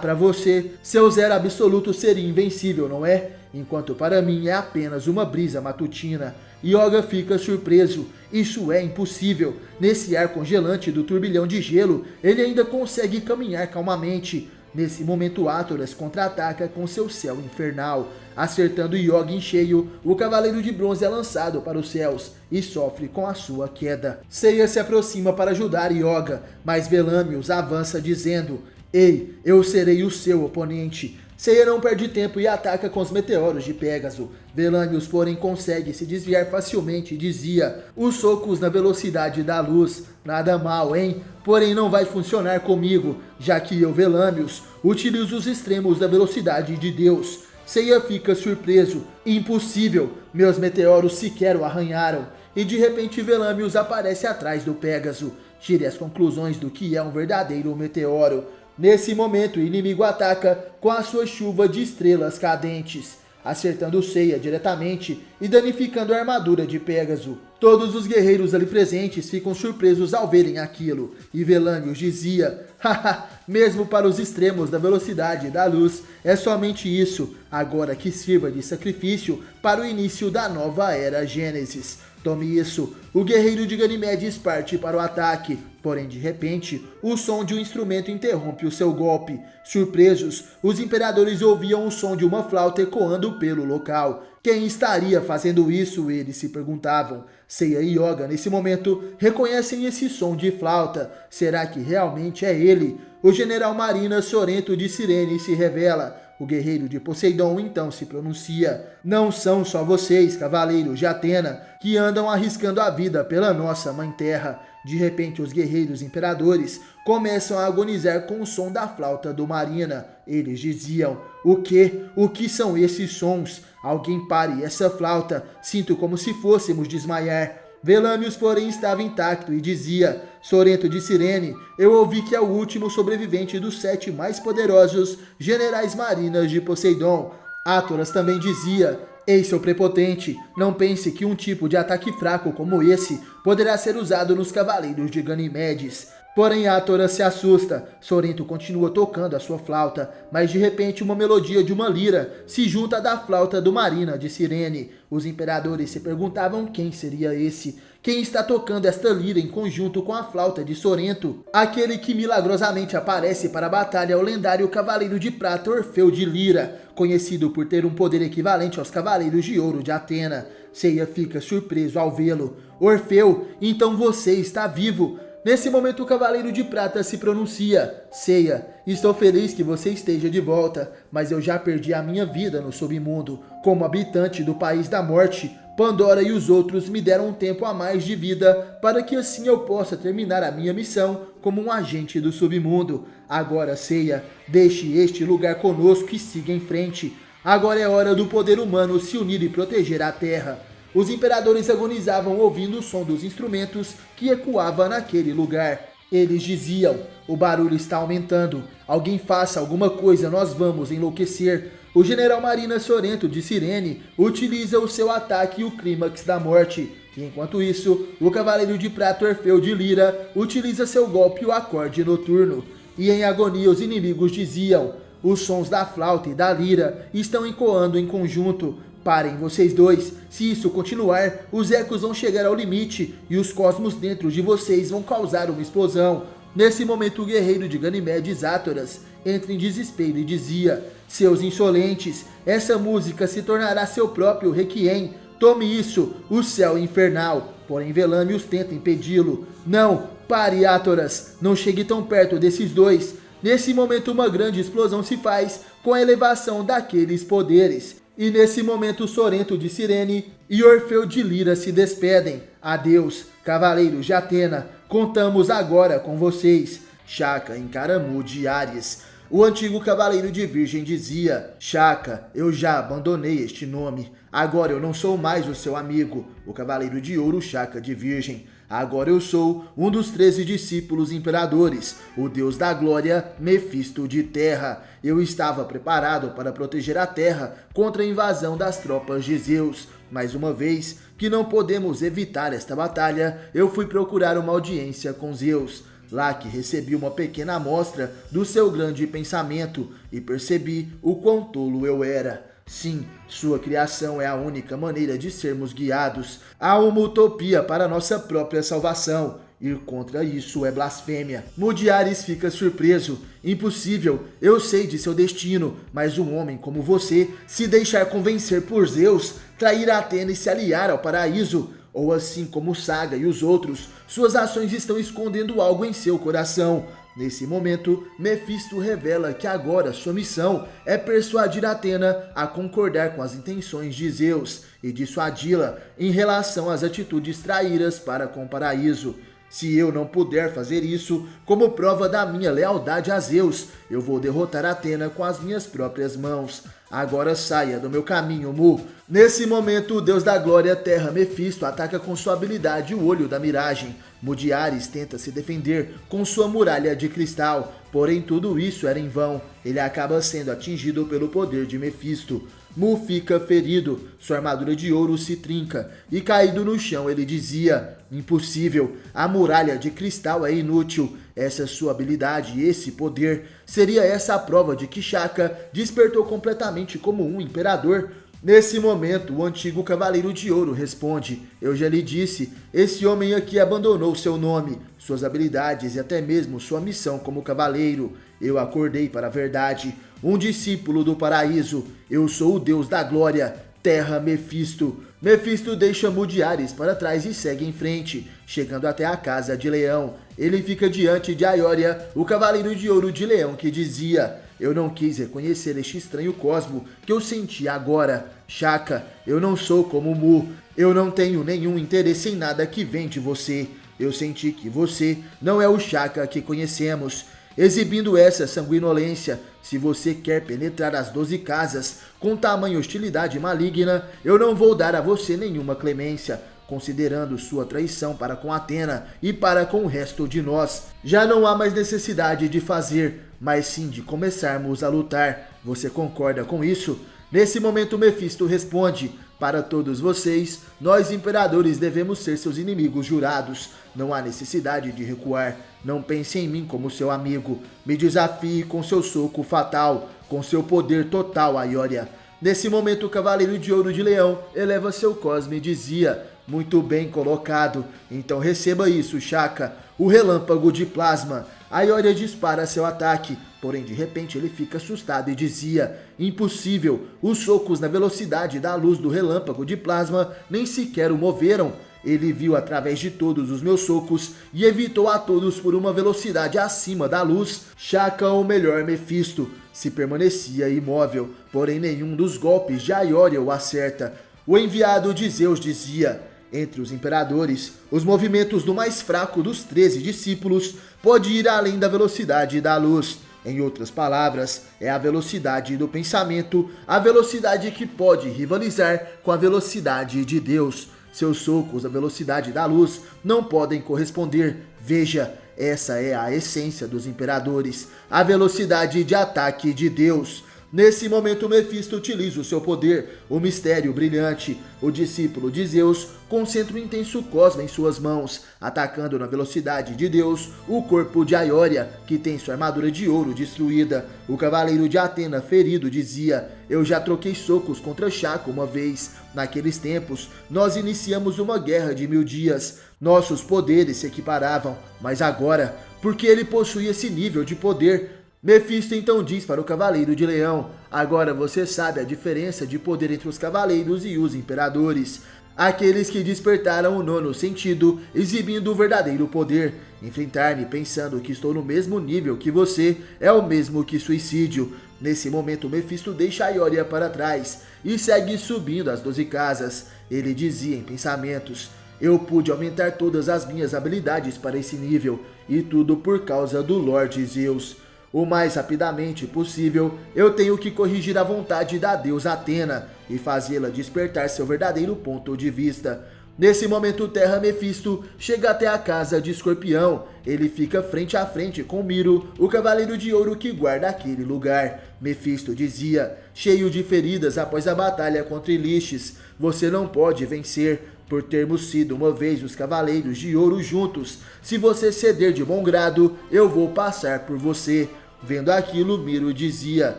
para você, seu zero absoluto seria invencível, não é? Enquanto para mim é apenas uma brisa matutina. Yoga fica surpreso, isso é impossível. Nesse ar congelante do turbilhão de gelo, ele ainda consegue caminhar calmamente. Nesse momento Átoras contra-ataca com seu céu infernal. Acertando Yoga em cheio, o cavaleiro de bronze é lançado para os céus e sofre com a sua queda. Seiya se aproxima para ajudar Yoga, mas Velâmios avança dizendo, ei, eu serei o seu oponente. Seiya não perde tempo e ataca com os meteoros de Pégaso. Velâmios, porém, consegue se desviar facilmente e dizia, os socos na velocidade da luz, nada mal, hein? Porém não vai funcionar comigo, já que eu, Velâmios, utilizo os extremos da velocidade de Deus. Seiya fica surpreso, impossível, meus meteoros sequer o arranharam. E de repente Velâmios aparece atrás do Pégaso. Tire as conclusões do que é um verdadeiro meteoro. Nesse momento, o inimigo ataca com a sua chuva de estrelas cadentes, acertando Seiya diretamente e danificando a armadura de Pégaso. Todos os guerreiros ali presentes ficam surpresos ao verem aquilo, e Velâmios dizia, haha, mesmo para os extremos da velocidade da luz, é somente isso, agora que sirva de sacrifício para o início da nova era Gênesis. Tome isso, o guerreiro de Ganimedes parte para o ataque, porém de repente, o som de um instrumento interrompe o seu golpe. Surpresos, os imperadores ouviam o som de uma flauta ecoando pelo local. Quem estaria fazendo isso? Eles se perguntavam. Seiya e Yoga, nesse momento, reconhecem esse som de flauta. Será que realmente é ele? O general Marina Sorento de Cirene se revela. O guerreiro de Poseidon então se pronuncia, não são só vocês, cavaleiros de Atena, que andam arriscando a vida pela nossa mãe terra. De repente os guerreiros imperadores começam a agonizar com o som da flauta do Marina. Eles diziam, o quê? O que são esses sons? Alguém pare essa flauta, sinto como se fôssemos desmaiar. Velâmios, porém, estava intacto e dizia, Sorento de Cirene, eu ouvi que é o último sobrevivente dos 7 mais poderosos generais marinas de Poseidon. Átoras também dizia, ei, seu prepotente, não pense que um tipo de ataque fraco como esse poderá ser usado nos cavaleiros de Ganimedes. Porém, Átoras se assusta. Sorento continua tocando a sua flauta, mas de repente uma melodia de uma lira se junta à da flauta do Marina de Cirene. Os imperadores se perguntavam quem seria esse. Quem está tocando esta lira em conjunto com a flauta de Sorento? Aquele que milagrosamente aparece para a batalha é o lendário cavaleiro de prata Orfeu de Lira, conhecido por ter um poder equivalente aos cavaleiros de ouro de Atena. Seiya fica surpreso ao vê-lo. Orfeu, então você está vivo! Nesse momento o cavaleiro de prata se pronuncia, Seiya, estou feliz que você esteja de volta, mas eu já perdi a minha vida no submundo, como habitante do país da morte. Pandora e os outros me deram um tempo a mais de vida para que assim eu possa terminar a minha missão como um agente do submundo. Agora, Seiya, deixe este lugar conosco e siga em frente. Agora é hora do poder humano se unir e proteger a Terra. Os imperadores agonizavam ouvindo o som dos instrumentos que ecoava naquele lugar. Eles diziam: o barulho está aumentando. Alguém faça alguma coisa, nós vamos enlouquecer. O general Marina Sorento de Cirene utiliza o seu ataque e o clímax da morte. E enquanto isso, o cavaleiro de prata Orfeu de Lira utiliza seu golpe e o acorde noturno. E em agonia os inimigos diziam: os sons da flauta e da lira estão ecoando em conjunto. Parem vocês dois, se isso continuar, os ecos vão chegar ao limite e os cosmos dentro de vocês vão causar uma explosão. Nesse momento o guerreiro de Ganimedes, Átoras, entra em desespero e dizia: seus insolentes, essa música se tornará seu próprio requiem. Tome isso, o céu infernal. Porém Velâmios tenta impedi-lo. Não, pare, Átoras, não chegue tão perto desses dois. Nesse momento uma grande explosão se faz com a elevação daqueles poderes. E nesse momento Sorento de Cirene e Orfeu de Lira se despedem. Adeus, cavaleiros de Atena, contamos agora com vocês. Shaka encara Mu de Ares. O antigo cavaleiro de Virgem dizia: Shaka, eu já abandonei este nome. Agora eu não sou mais o seu amigo, o cavaleiro de ouro Shaka de Virgem. Agora eu sou um dos 13 discípulos imperadores, o deus da glória, Mefisto de Terra. Eu estava preparado para proteger a Terra contra a invasão das tropas de Zeus. Mais uma vez que não podemos evitar esta batalha, eu fui procurar uma audiência com Zeus. Lá que recebi uma pequena amostra do seu grande pensamento e percebi o quão tolo eu era. Sim, sua criação é a única maneira de sermos guiados. Há uma utopia para nossa própria salvação. Ir contra isso é blasfêmia. Mu de Ares fica surpreso. Impossível, eu sei de seu destino, mas um homem como você, se deixar convencer por Zeus, trair a Atena e se aliar ao paraíso, ou assim como Saga e os outros, suas ações estão escondendo algo em seu coração. Nesse momento, Mefisto revela que agora sua missão é persuadir Atena a concordar com as intenções de Zeus e dissuadi-la em relação às atitudes traíras para com o paraíso. Se eu não puder fazer isso, como prova da minha lealdade a Zeus, eu vou derrotar Atena com as minhas próprias mãos. Agora saia do meu caminho, Mu. Nesse momento, o deus da glória, Terra, Mefisto, ataca com sua habilidade o olho da miragem. Mu de Ares tenta se defender com sua muralha de cristal, porém tudo isso era em vão. Ele acaba sendo atingido pelo poder de Mefisto. Mu fica ferido, sua armadura de ouro se trinca, e caído no chão ele dizia: impossível, a muralha de cristal é inútil. Essa sua habilidade e esse poder, seria essa a prova de que Shaka despertou completamente como um imperador? Nesse momento, o antigo cavaleiro de ouro responde: eu já lhe disse, esse homem aqui abandonou seu nome, suas habilidades e até mesmo sua missão como cavaleiro. Eu acordei para a verdade, um discípulo do paraíso. Eu sou o deus da glória, Terra, Mefisto. Mefisto deixa Mu de Ares para trás e segue em frente, chegando até a casa de Leão. Ele fica diante de Aioria, o cavaleiro de ouro de Leão, que dizia: eu não quis reconhecer este estranho cosmo que eu senti agora. Shaka, eu não sou como Mu. Eu não tenho nenhum interesse em nada que vem de você. Eu senti que você não é o Shaka que conhecemos. Exibindo essa sanguinolência, se você quer penetrar as 12 casas com tamanha hostilidade maligna, eu não vou dar a você nenhuma clemência, considerando sua traição para com Atena e para com o resto de nós. Já não há mais necessidade de fazer, mas sim de começarmos a lutar. Você concorda com isso? Nesse momento Mefisto responde: para todos vocês, nós imperadores devemos ser seus inimigos jurados. Não há necessidade de recuar. Não pense em mim como seu amigo. Me desafie com seu soco fatal, com seu poder total, Aioria. Nesse momento o cavaleiro de ouro de Leão eleva seu cosmo e dizia: muito bem colocado. Então receba isso, Shaka. O relâmpago de plasma. Aioria dispara seu ataque, porém de repente ele fica assustado e dizia: impossível, os socos na velocidade da luz do relâmpago de plasma nem sequer o moveram. Ele viu através de todos os meus socos e evitou a todos por uma velocidade acima da luz. Shaka, ou melhor Mefisto, se permanecia imóvel, porém nenhum dos golpes de Aioria o acerta. o enviado de Zeus dizia: entre os imperadores, os movimentos do mais fraco dos 13 discípulos pode ir além da velocidade da luz. Em outras palavras, é a velocidade do pensamento, a velocidade que pode rivalizar com a velocidade de Deus. Seus socos, a velocidade da luz, não podem corresponder. Veja, essa é a essência dos imperadores, a velocidade de ataque de Deus. Nesse momento, Mefisto utiliza o seu poder, o mistério brilhante. O discípulo de Zeus concentra um intenso cosmo em suas mãos, atacando na velocidade de Deus o corpo de Aiória, que tem sua armadura de ouro destruída. O cavaleiro de Atena, ferido, dizia: eu já troquei socos contra Chaco uma vez. Naqueles tempos, nós iniciamos uma guerra de 1000 dias. Nossos poderes se equiparavam, mas agora, porque ele possui esse nível de poder, Mefisto então diz para o Cavaleiro de Leão: agora você sabe a diferença de poder entre os cavaleiros e os imperadores. Aqueles que despertaram o nono sentido, exibindo o verdadeiro poder. Enfrentar-me pensando que estou no mesmo nível que você é o mesmo que suicídio. Nesse momento, Mefisto deixa Aiória para trás e segue subindo as 12 casas. Ele dizia em pensamentos: eu pude aumentar todas as minhas habilidades para esse nível, e tudo por causa do Lorde Zeus. O mais rapidamente possível, eu tenho que corrigir a vontade da deusa Atena e fazê-la despertar seu verdadeiro ponto de vista. Nesse momento, Terra Mefisto chega até a casa de Escorpião. Ele fica frente a frente com Miro, o cavaleiro de ouro que guarda aquele lugar. Mefisto dizia, cheio de feridas após a batalha contra Ilíxis: você não pode vencer, por termos sido uma vez os cavaleiros de ouro juntos. Se você ceder de bom grado, eu vou passar por você. Vendo aquilo, Miro dizia: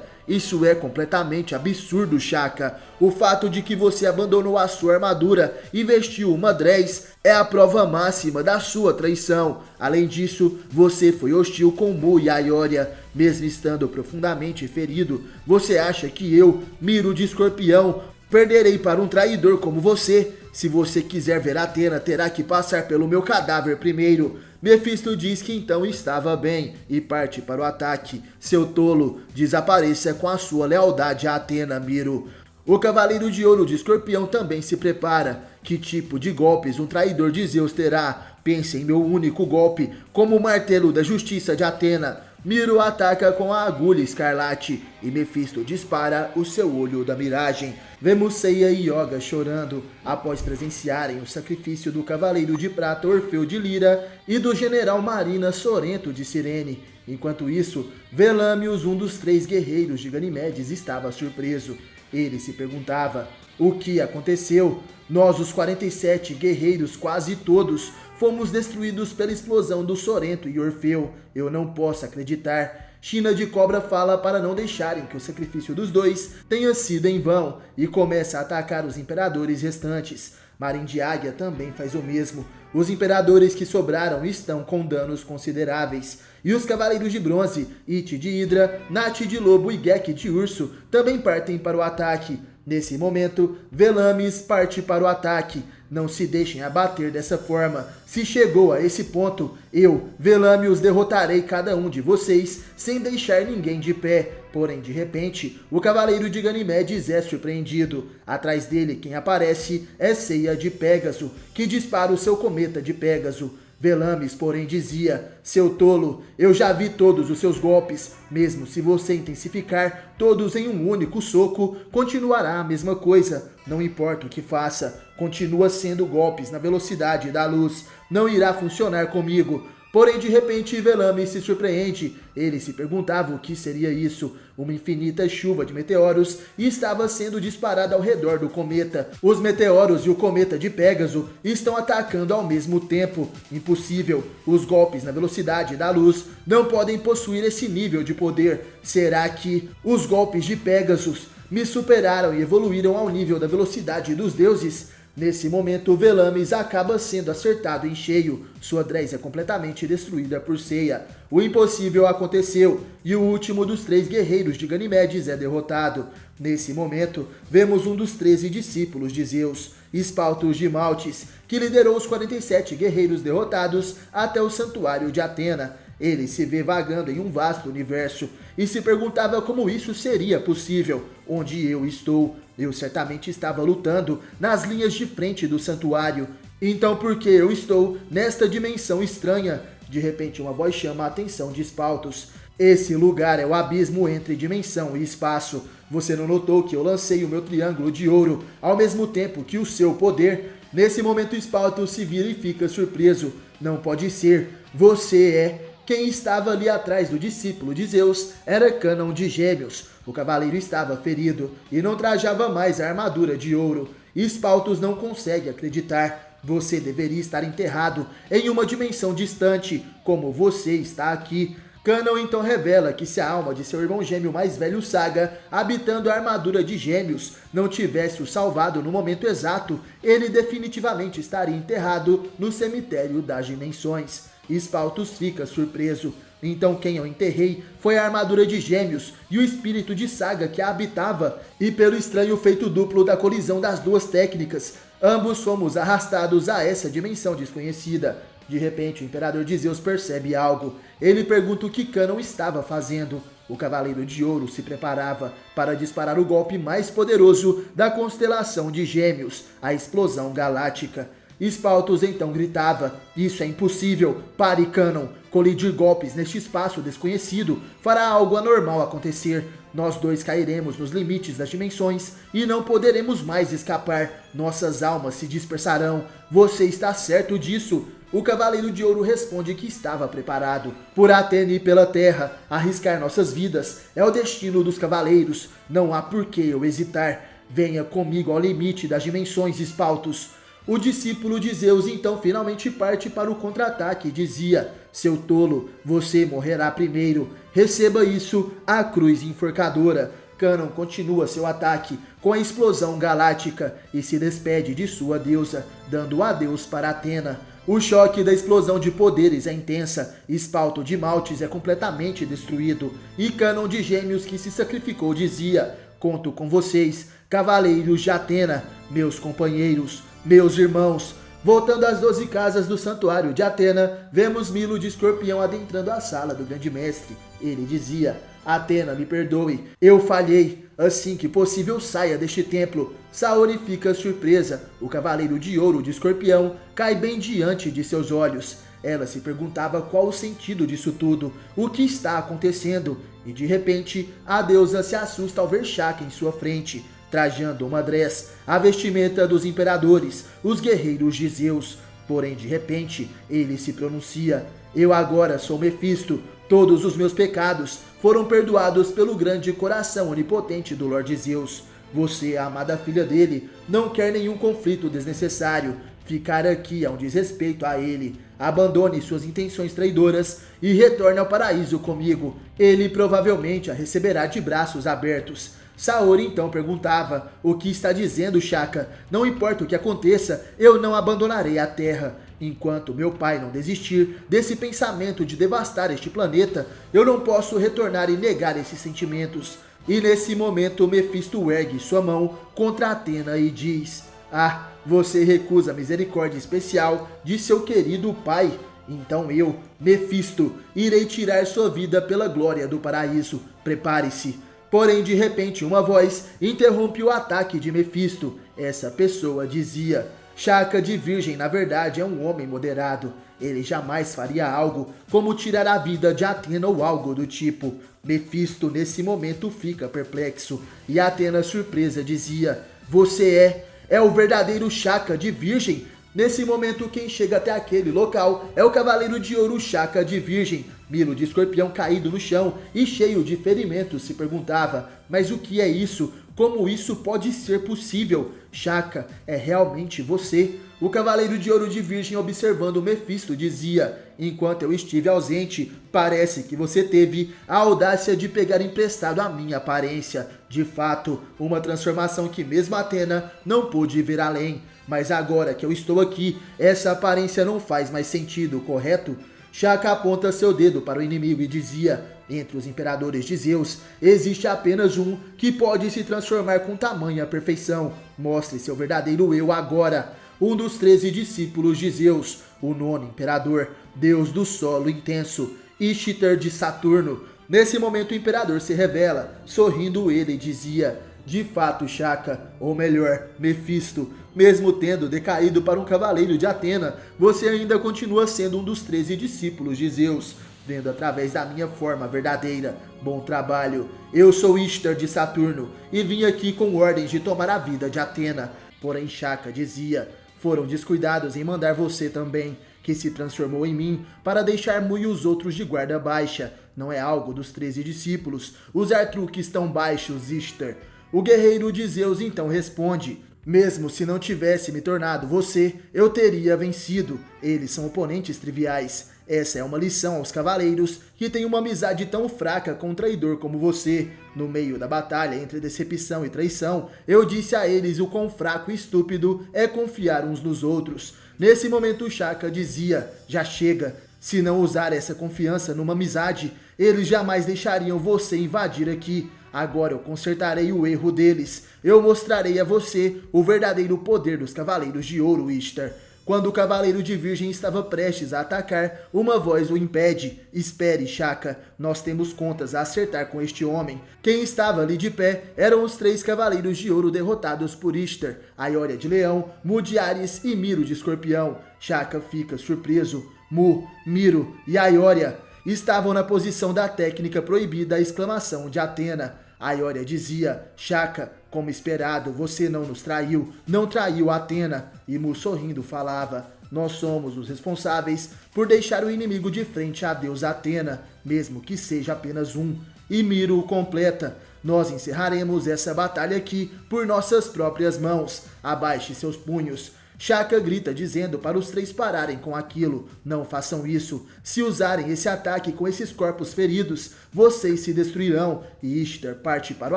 isso é completamente absurdo, Shaka. O fato de que você abandonou a sua armadura e vestiu uma dress é a prova máxima da sua traição. Além disso, você foi hostil com Mu e Aiória. Mesmo estando profundamente ferido, você acha que eu, Miro de Escorpião, perderei para um traidor como você? Se você quiser ver Atena, terá que passar pelo meu cadáver primeiro. Mefisto diz que então estava bem e parte para o ataque. Seu tolo, desapareça com a sua lealdade a Atena, Miro. O cavaleiro de ouro de Escorpião também se prepara. Que tipo de golpes um traidor de Zeus terá? Pense em meu único golpe, como o martelo da justiça de Atena. Miro ataca com a agulha escarlate e Mefisto dispara o seu olho da miragem. Vemos Seiya e Yoga chorando após presenciarem o sacrifício do cavaleiro de prata Orfeu de Lira e do general Marina Sorento de Cirene. Enquanto isso, Velâmios, um dos 3 guerreiros de Ganimedes, estava surpreso. Ele se perguntava: o que aconteceu? Nós, os 47 guerreiros, quase todos, fomos destruídos pela explosão do Sorento e Orfeu. Eu não posso acreditar. China de Cobra fala para não deixarem que o sacrifício dos dois tenha sido em vão e começa a atacar os imperadores restantes. Marin de Águia também faz o mesmo. Os imperadores que sobraram estão com danos consideráveis. E os cavaleiros de bronze, It de Hidra, Nat de Lobo e Gek de Urso também partem para o ataque. Nesse momento, Velamis parte para o ataque. Não se deixem abater dessa forma. Se chegou a esse ponto, eu, Velâmios, derrotarei cada um de vocês, sem deixar ninguém de pé. Porém, de repente, o cavaleiro de Ganimedes é surpreendido. Atrás dele, quem aparece é Seiya de Pégaso, que dispara o seu cometa de Pégaso. Velamis, porém, dizia: seu tolo, eu já vi todos os seus golpes. Mesmo se você intensificar todos em um único soco, continuará a mesma coisa. Não importa o que faça, continua sendo golpes na velocidade da luz. Não irá funcionar comigo. Porém, de repente, Velamis se surpreende. Ele se perguntava o que seria isso. Uma infinita chuva de meteoros estava sendo disparada ao redor do cometa. Os meteoros e o cometa de Pégaso estão atacando ao mesmo tempo. Impossível. Os golpes na velocidade da luz não podem possuir esse nível de poder. Será que os golpes de Pégasus me superaram e evoluíram ao nível da velocidade dos deuses? Nesse momento, Velamis acaba sendo acertado em cheio. Sua dress é completamente destruída por Seiya. O impossível aconteceu e o último dos 3 guerreiros de Ganimedes é derrotado. Nesse momento, vemos um dos 13 discípulos de Zeus, Espaltos de Maltes, que liderou os 47 guerreiros derrotados até o santuário de Atena. Ele se vê vagando em um vasto universo e se perguntava como isso seria possível. Onde eu estou? Eu certamente estava lutando nas linhas de frente do santuário. Então por que eu estou nesta dimensão estranha? De repente uma voz chama a atenção de Spaltos. Esse lugar é o abismo entre dimensão e espaço. Você não notou que eu lancei o meu triângulo de ouro ao mesmo tempo que o seu poder? Nesse momento Spaltos se vira e fica surpreso. Não pode ser. Você é... Quem estava ali atrás do discípulo de Zeus era Cânon de Gêmeos. O cavaleiro estava ferido e não trajava mais a armadura de ouro. Spaltos não consegue acreditar. Você deveria estar enterrado em uma dimensão distante, como você está aqui. Cânon então revela que se a alma de seu irmão gêmeo mais velho Saga, habitando a armadura de Gêmeos, não tivesse o salvado no momento exato, ele definitivamente estaria enterrado no cemitério das dimensões. Spaltos fica surpreso. Então quem eu enterrei foi a armadura de Gêmeos e o espírito de Saga que a habitava, e pelo estranho feito duplo da colisão das duas técnicas, ambos fomos arrastados a essa dimensão desconhecida. De repente o Imperador de Zeus percebe algo. Ele pergunta o que Cânon estava fazendo. O Cavaleiro de Ouro se preparava para disparar o golpe mais poderoso da constelação de Gêmeos, a explosão galáctica. Spaltos então gritava: isso é impossível, pare Cânon, colidir golpes neste espaço desconhecido fará algo anormal acontecer. Nós dois cairemos nos limites das dimensões e não poderemos mais escapar, nossas almas se dispersarão, você está certo disso? O Cavaleiro de Ouro responde que estava preparado. Por Atena e pela Terra, arriscar nossas vidas é o destino dos cavaleiros, não há por que eu hesitar, venha comigo ao limite das dimensões, Spaltos. O discípulo de Zeus então finalmente parte para o contra-ataque e dizia: seu tolo, você morrerá primeiro, receba isso, a cruz enforcadora. Cânon continua seu ataque com a explosão galáctica e se despede de sua deusa, dando adeus para Atena. O choque da explosão de poderes é intensa, Espalto de Maltes é completamente destruído, e Cânon de Gêmeos que se sacrificou dizia: conto com vocês, cavaleiros de Atena, meus companheiros, meus irmãos. Voltando às 12 casas do santuário de Atena, vemos Milo de Escorpião adentrando a sala do grande mestre. Ele dizia: Atena, me perdoe, eu falhei. Assim que possível, saia deste templo. Saori fica surpresa. O cavaleiro de ouro de Escorpião cai bem diante de seus olhos. Ela se perguntava qual o sentido disso tudo, o que está acontecendo, e de repente a deusa se assusta ao ver Shaka em sua frente, trajando uma dress, a vestimenta dos imperadores, os guerreiros de Zeus. Porém, de repente, ele se pronuncia: eu agora sou Mefisto, todos os meus pecados foram perdoados pelo grande coração onipotente do Lorde Zeus. Você, a amada filha dele, não quer nenhum conflito desnecessário. Ficar aqui é um desrespeito a ele. Abandone suas intenções traidoras e retorne ao paraíso comigo. Ele provavelmente a receberá de braços abertos. Saori então perguntava: o que está dizendo, Shaka? Não importa o que aconteça, eu não abandonarei a Terra. Enquanto meu pai não desistir desse pensamento de devastar este planeta, eu não posso retornar e negar esses sentimentos. E nesse momento Mefisto ergue sua mão contra Atena e diz: ah, você recusa a misericórdia especial de seu querido pai. Então eu, Mefisto, irei tirar sua vida pela glória do paraíso. Prepare-se. Porém, de repente, uma voz interrompe o ataque de Mefisto. Essa pessoa dizia: Shaka de Virgem, na verdade, é um homem moderado. Ele jamais faria algo como tirar a vida de Atena ou algo do tipo. Mefisto, nesse momento, fica perplexo. E Atena, surpresa, dizia: você é o verdadeiro Shaka de Virgem? Nesse momento, quem chega até aquele local é o Cavaleiro de Ouro Shaka de Virgem. Milo de Escorpião, caído no chão e cheio de ferimentos, se perguntava: mas o que é isso? Como isso pode ser possível? Shaka, é realmente você? O Cavaleiro de Ouro de Virgem, observando Mefisto, dizia: enquanto eu estive ausente, parece que você teve a audácia de pegar emprestado a minha aparência. De fato, uma transformação que mesmo Atena não pôde ver além. Mas agora que eu estou aqui, essa aparência não faz mais sentido, correto? Shaka aponta seu dedo para o inimigo e dizia: entre os imperadores de Zeus, existe apenas um que pode se transformar com tamanha perfeição. Mostre seu verdadeiro eu agora. Um dos 13 discípulos de Zeus, o nono imperador, deus do solo intenso, Ishtar de Saturno. Nesse momento o imperador se revela, sorrindo ele dizia: De fato, Shaka, ou melhor, Mefisto, mesmo tendo decaído para um cavaleiro de Atena, você ainda continua sendo um dos 13 discípulos de Zeus, vendo através da minha forma verdadeira. Bom trabalho. Eu sou Ishtar de Saturno e vim aqui com ordens de tomar a vida de Atena. Porém, Shaka dizia, foram descuidados em mandar você também, que se transformou em mim para deixar Mu e os outros de guarda baixa. Não é algo dos 13 discípulos usar truques tão baixos, Ishtar. O guerreiro de Zeus então responde, mesmo se não tivesse me tornado você, eu teria vencido. Eles são oponentes triviais. Essa é uma lição aos cavaleiros que têm uma amizade tão fraca com um traidor como você. No meio da batalha entre decepção e traição, eu disse a eles o quão fraco e estúpido é confiar uns nos outros. Nesse momento Shaka dizia, já chega. Se não usar essa confiança numa amizade, eles jamais deixariam você invadir aqui. Agora eu consertarei o erro deles. Eu mostrarei a você o verdadeiro poder dos Cavaleiros de Ouro, Ishtar. Quando o Cavaleiro de Virgem estava prestes a atacar, uma voz o impede. Espere, Shaka, nós temos contas a acertar com este homem. Quem estava ali de pé eram os 3 Cavaleiros de Ouro derrotados por Ishtar, Aioria de Leão, Mu de Áries e Miro de Escorpião. Shaka fica surpreso. Mu, Miro e Aioria estavam na posição da técnica proibida a exclamação de Atena. Aioria dizia, Shaka, como esperado, você não nos traiu, não traiu Atena. E Mu sorrindo falava, nós somos os responsáveis por deixar o inimigo de frente à deusa Atena, mesmo que seja apenas um. E Miro completa, nós encerraremos essa batalha aqui por nossas próprias mãos. Abaixe seus punhos. Shaka grita dizendo para os 3 pararem com aquilo. Não façam isso. Se usarem esse ataque com esses corpos feridos, vocês se destruirão. E Ishtar parte para o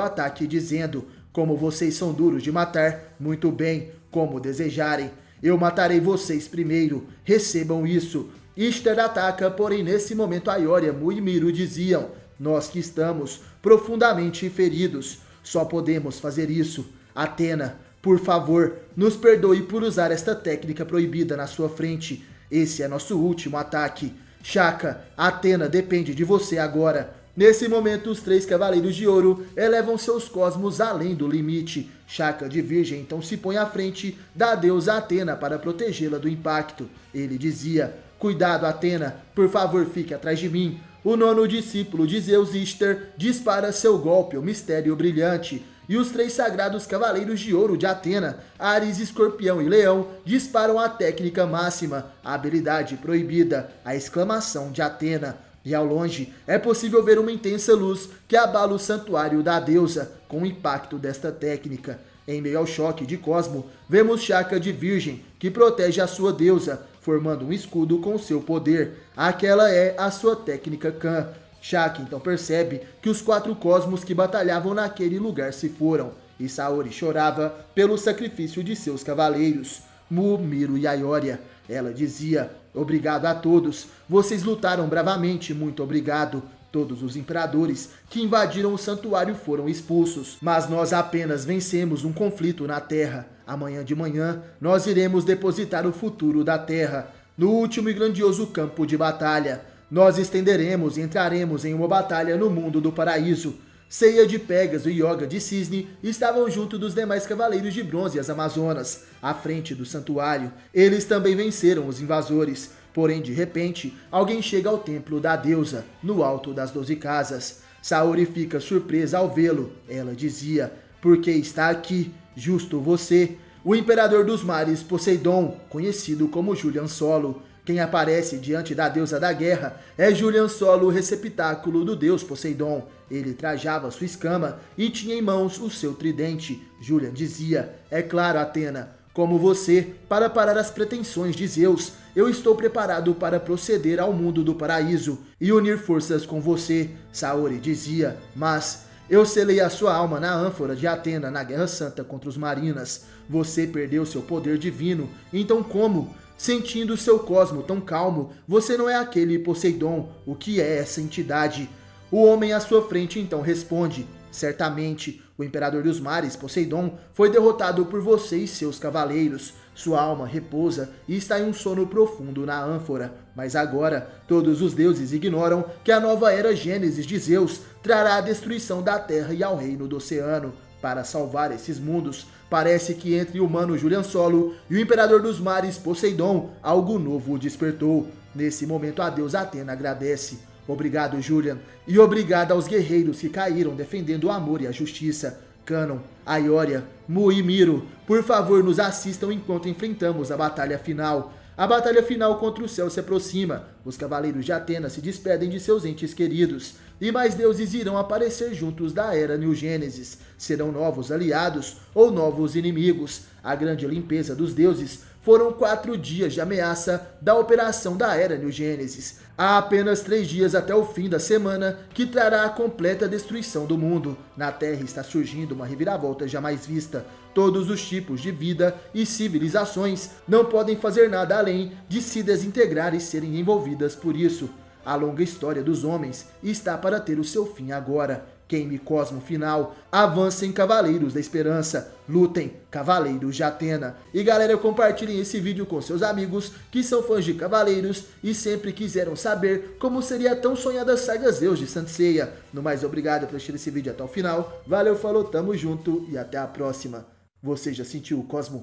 ataque dizendo, como vocês são duros de matar, muito bem, como desejarem. Eu matarei vocês primeiro. Recebam isso. Ishtar ataca, porém nesse momento Aioria, Mu e Miro diziam, nós que estamos profundamente feridos, só podemos fazer isso. Atena, por favor, nos perdoe por usar esta técnica proibida na sua frente. Esse é nosso último ataque. Shaka, Atena depende de você agora. Nesse momento, os 3 Cavaleiros de Ouro elevam seus cosmos além do limite. Shaka de Virgem então se põe à frente da deusa Atena para protegê-la do impacto. Ele dizia, cuidado Atena, por favor fique atrás de mim. O 9º discípulo de Zeus, Ishtar, dispara seu golpe, o mistério brilhante. E os 3 sagrados Cavaleiros de Ouro de Atena, Áries, Escorpião e Leão, disparam a técnica máxima, a habilidade proibida, a exclamação de Atena. E ao longe, é possível ver uma intensa luz que abala o santuário da deusa, com o impacto desta técnica. Em meio ao choque de Cosmo, vemos Shaka de Virgem, que protege a sua deusa, formando um escudo com seu poder. Aquela é a sua técnica Khan. Shaka então percebe que os 4 cosmos que batalhavam naquele lugar se foram, e Saori chorava pelo sacrifício de seus cavaleiros, Mu, Miro e Aioria. Ela dizia, obrigado a todos, vocês lutaram bravamente, muito obrigado. Todos os imperadores que invadiram o santuário foram expulsos, mas nós apenas vencemos um conflito na Terra. Amanhã de manhã, nós iremos depositar o futuro da Terra no último e grandioso campo de batalha. Nós estenderemos e entraremos em uma batalha no mundo do paraíso. Ceia de Pégaso e Yoga de Cisne estavam junto dos demais cavaleiros de bronze e as Amazonas, à frente do santuário. Eles também venceram os invasores. Porém, de repente, alguém chega ao templo da deusa, no alto das 12 casas. Saori fica surpresa ao vê-lo. Ela dizia, porque está aqui, justo você, o imperador dos mares Poseidon, conhecido como Julian Solo. Quem aparece diante da deusa da guerra é Julian Solo, o receptáculo do deus Poseidon. Ele trajava sua escama e tinha em mãos o seu tridente. Julian dizia, é claro, Atena, como você, para parar as pretensões de Zeus, eu estou preparado para proceder ao mundo do paraíso e unir forças com você. Saori dizia, mas eu selei a sua alma na ânfora de Atena na Guerra Santa contra os Marinas. Você perdeu seu poder divino, então como? Sentindo seu cosmo tão calmo, você não é aquele Poseidon. O que é essa entidade? O homem à sua frente então responde, certamente, o imperador dos mares, Poseidon, foi derrotado por você e seus cavaleiros. Sua alma repousa e está em um sono profundo na ânfora. Mas agora, todos os deuses ignoram que a nova era Gênesis de Zeus trará a destruição da terra e ao reino do oceano. para salvar esses mundos. Parece que entre o humano Julian Solo e o Imperador dos Mares Poseidon, algo novo despertou. Nesse momento a deusa Atena agradece. Obrigado, Julian, e obrigado aos guerreiros que caíram defendendo o amor e a justiça. Canon, Aioria, Mu e Miro, por favor nos assistam enquanto enfrentamos a batalha final. A batalha final contra o céu se aproxima, os cavaleiros de Atena se despedem de seus entes queridos, e mais deuses irão aparecer juntos da Era New Gênesis. Serão novos aliados ou novos inimigos. A grande limpeza dos deuses foram 4 dias de ameaça da operação da Era New Gênesis. Há apenas 3 dias até o fim da semana, que trará a completa destruição do mundo. Na Terra está surgindo uma reviravolta jamais vista. Todos os tipos de vida e civilizações não podem fazer nada além de se desintegrar e serem envolvidas por isso. A longa história dos homens está para ter o seu fim agora. Queime Cosmo final. Avancem, Cavaleiros da Esperança. Lutem, Cavaleiros de Atena. E galera, compartilhem esse vídeo com seus amigos que são fãs de Cavaleiros e sempre quiseram saber como seria a tão sonhada saga Zeus de Saint Seiya. No mais, obrigado por assistir esse vídeo até o final. Valeu, falou, tamo junto e até a próxima. Você já sentiu o Cosmo?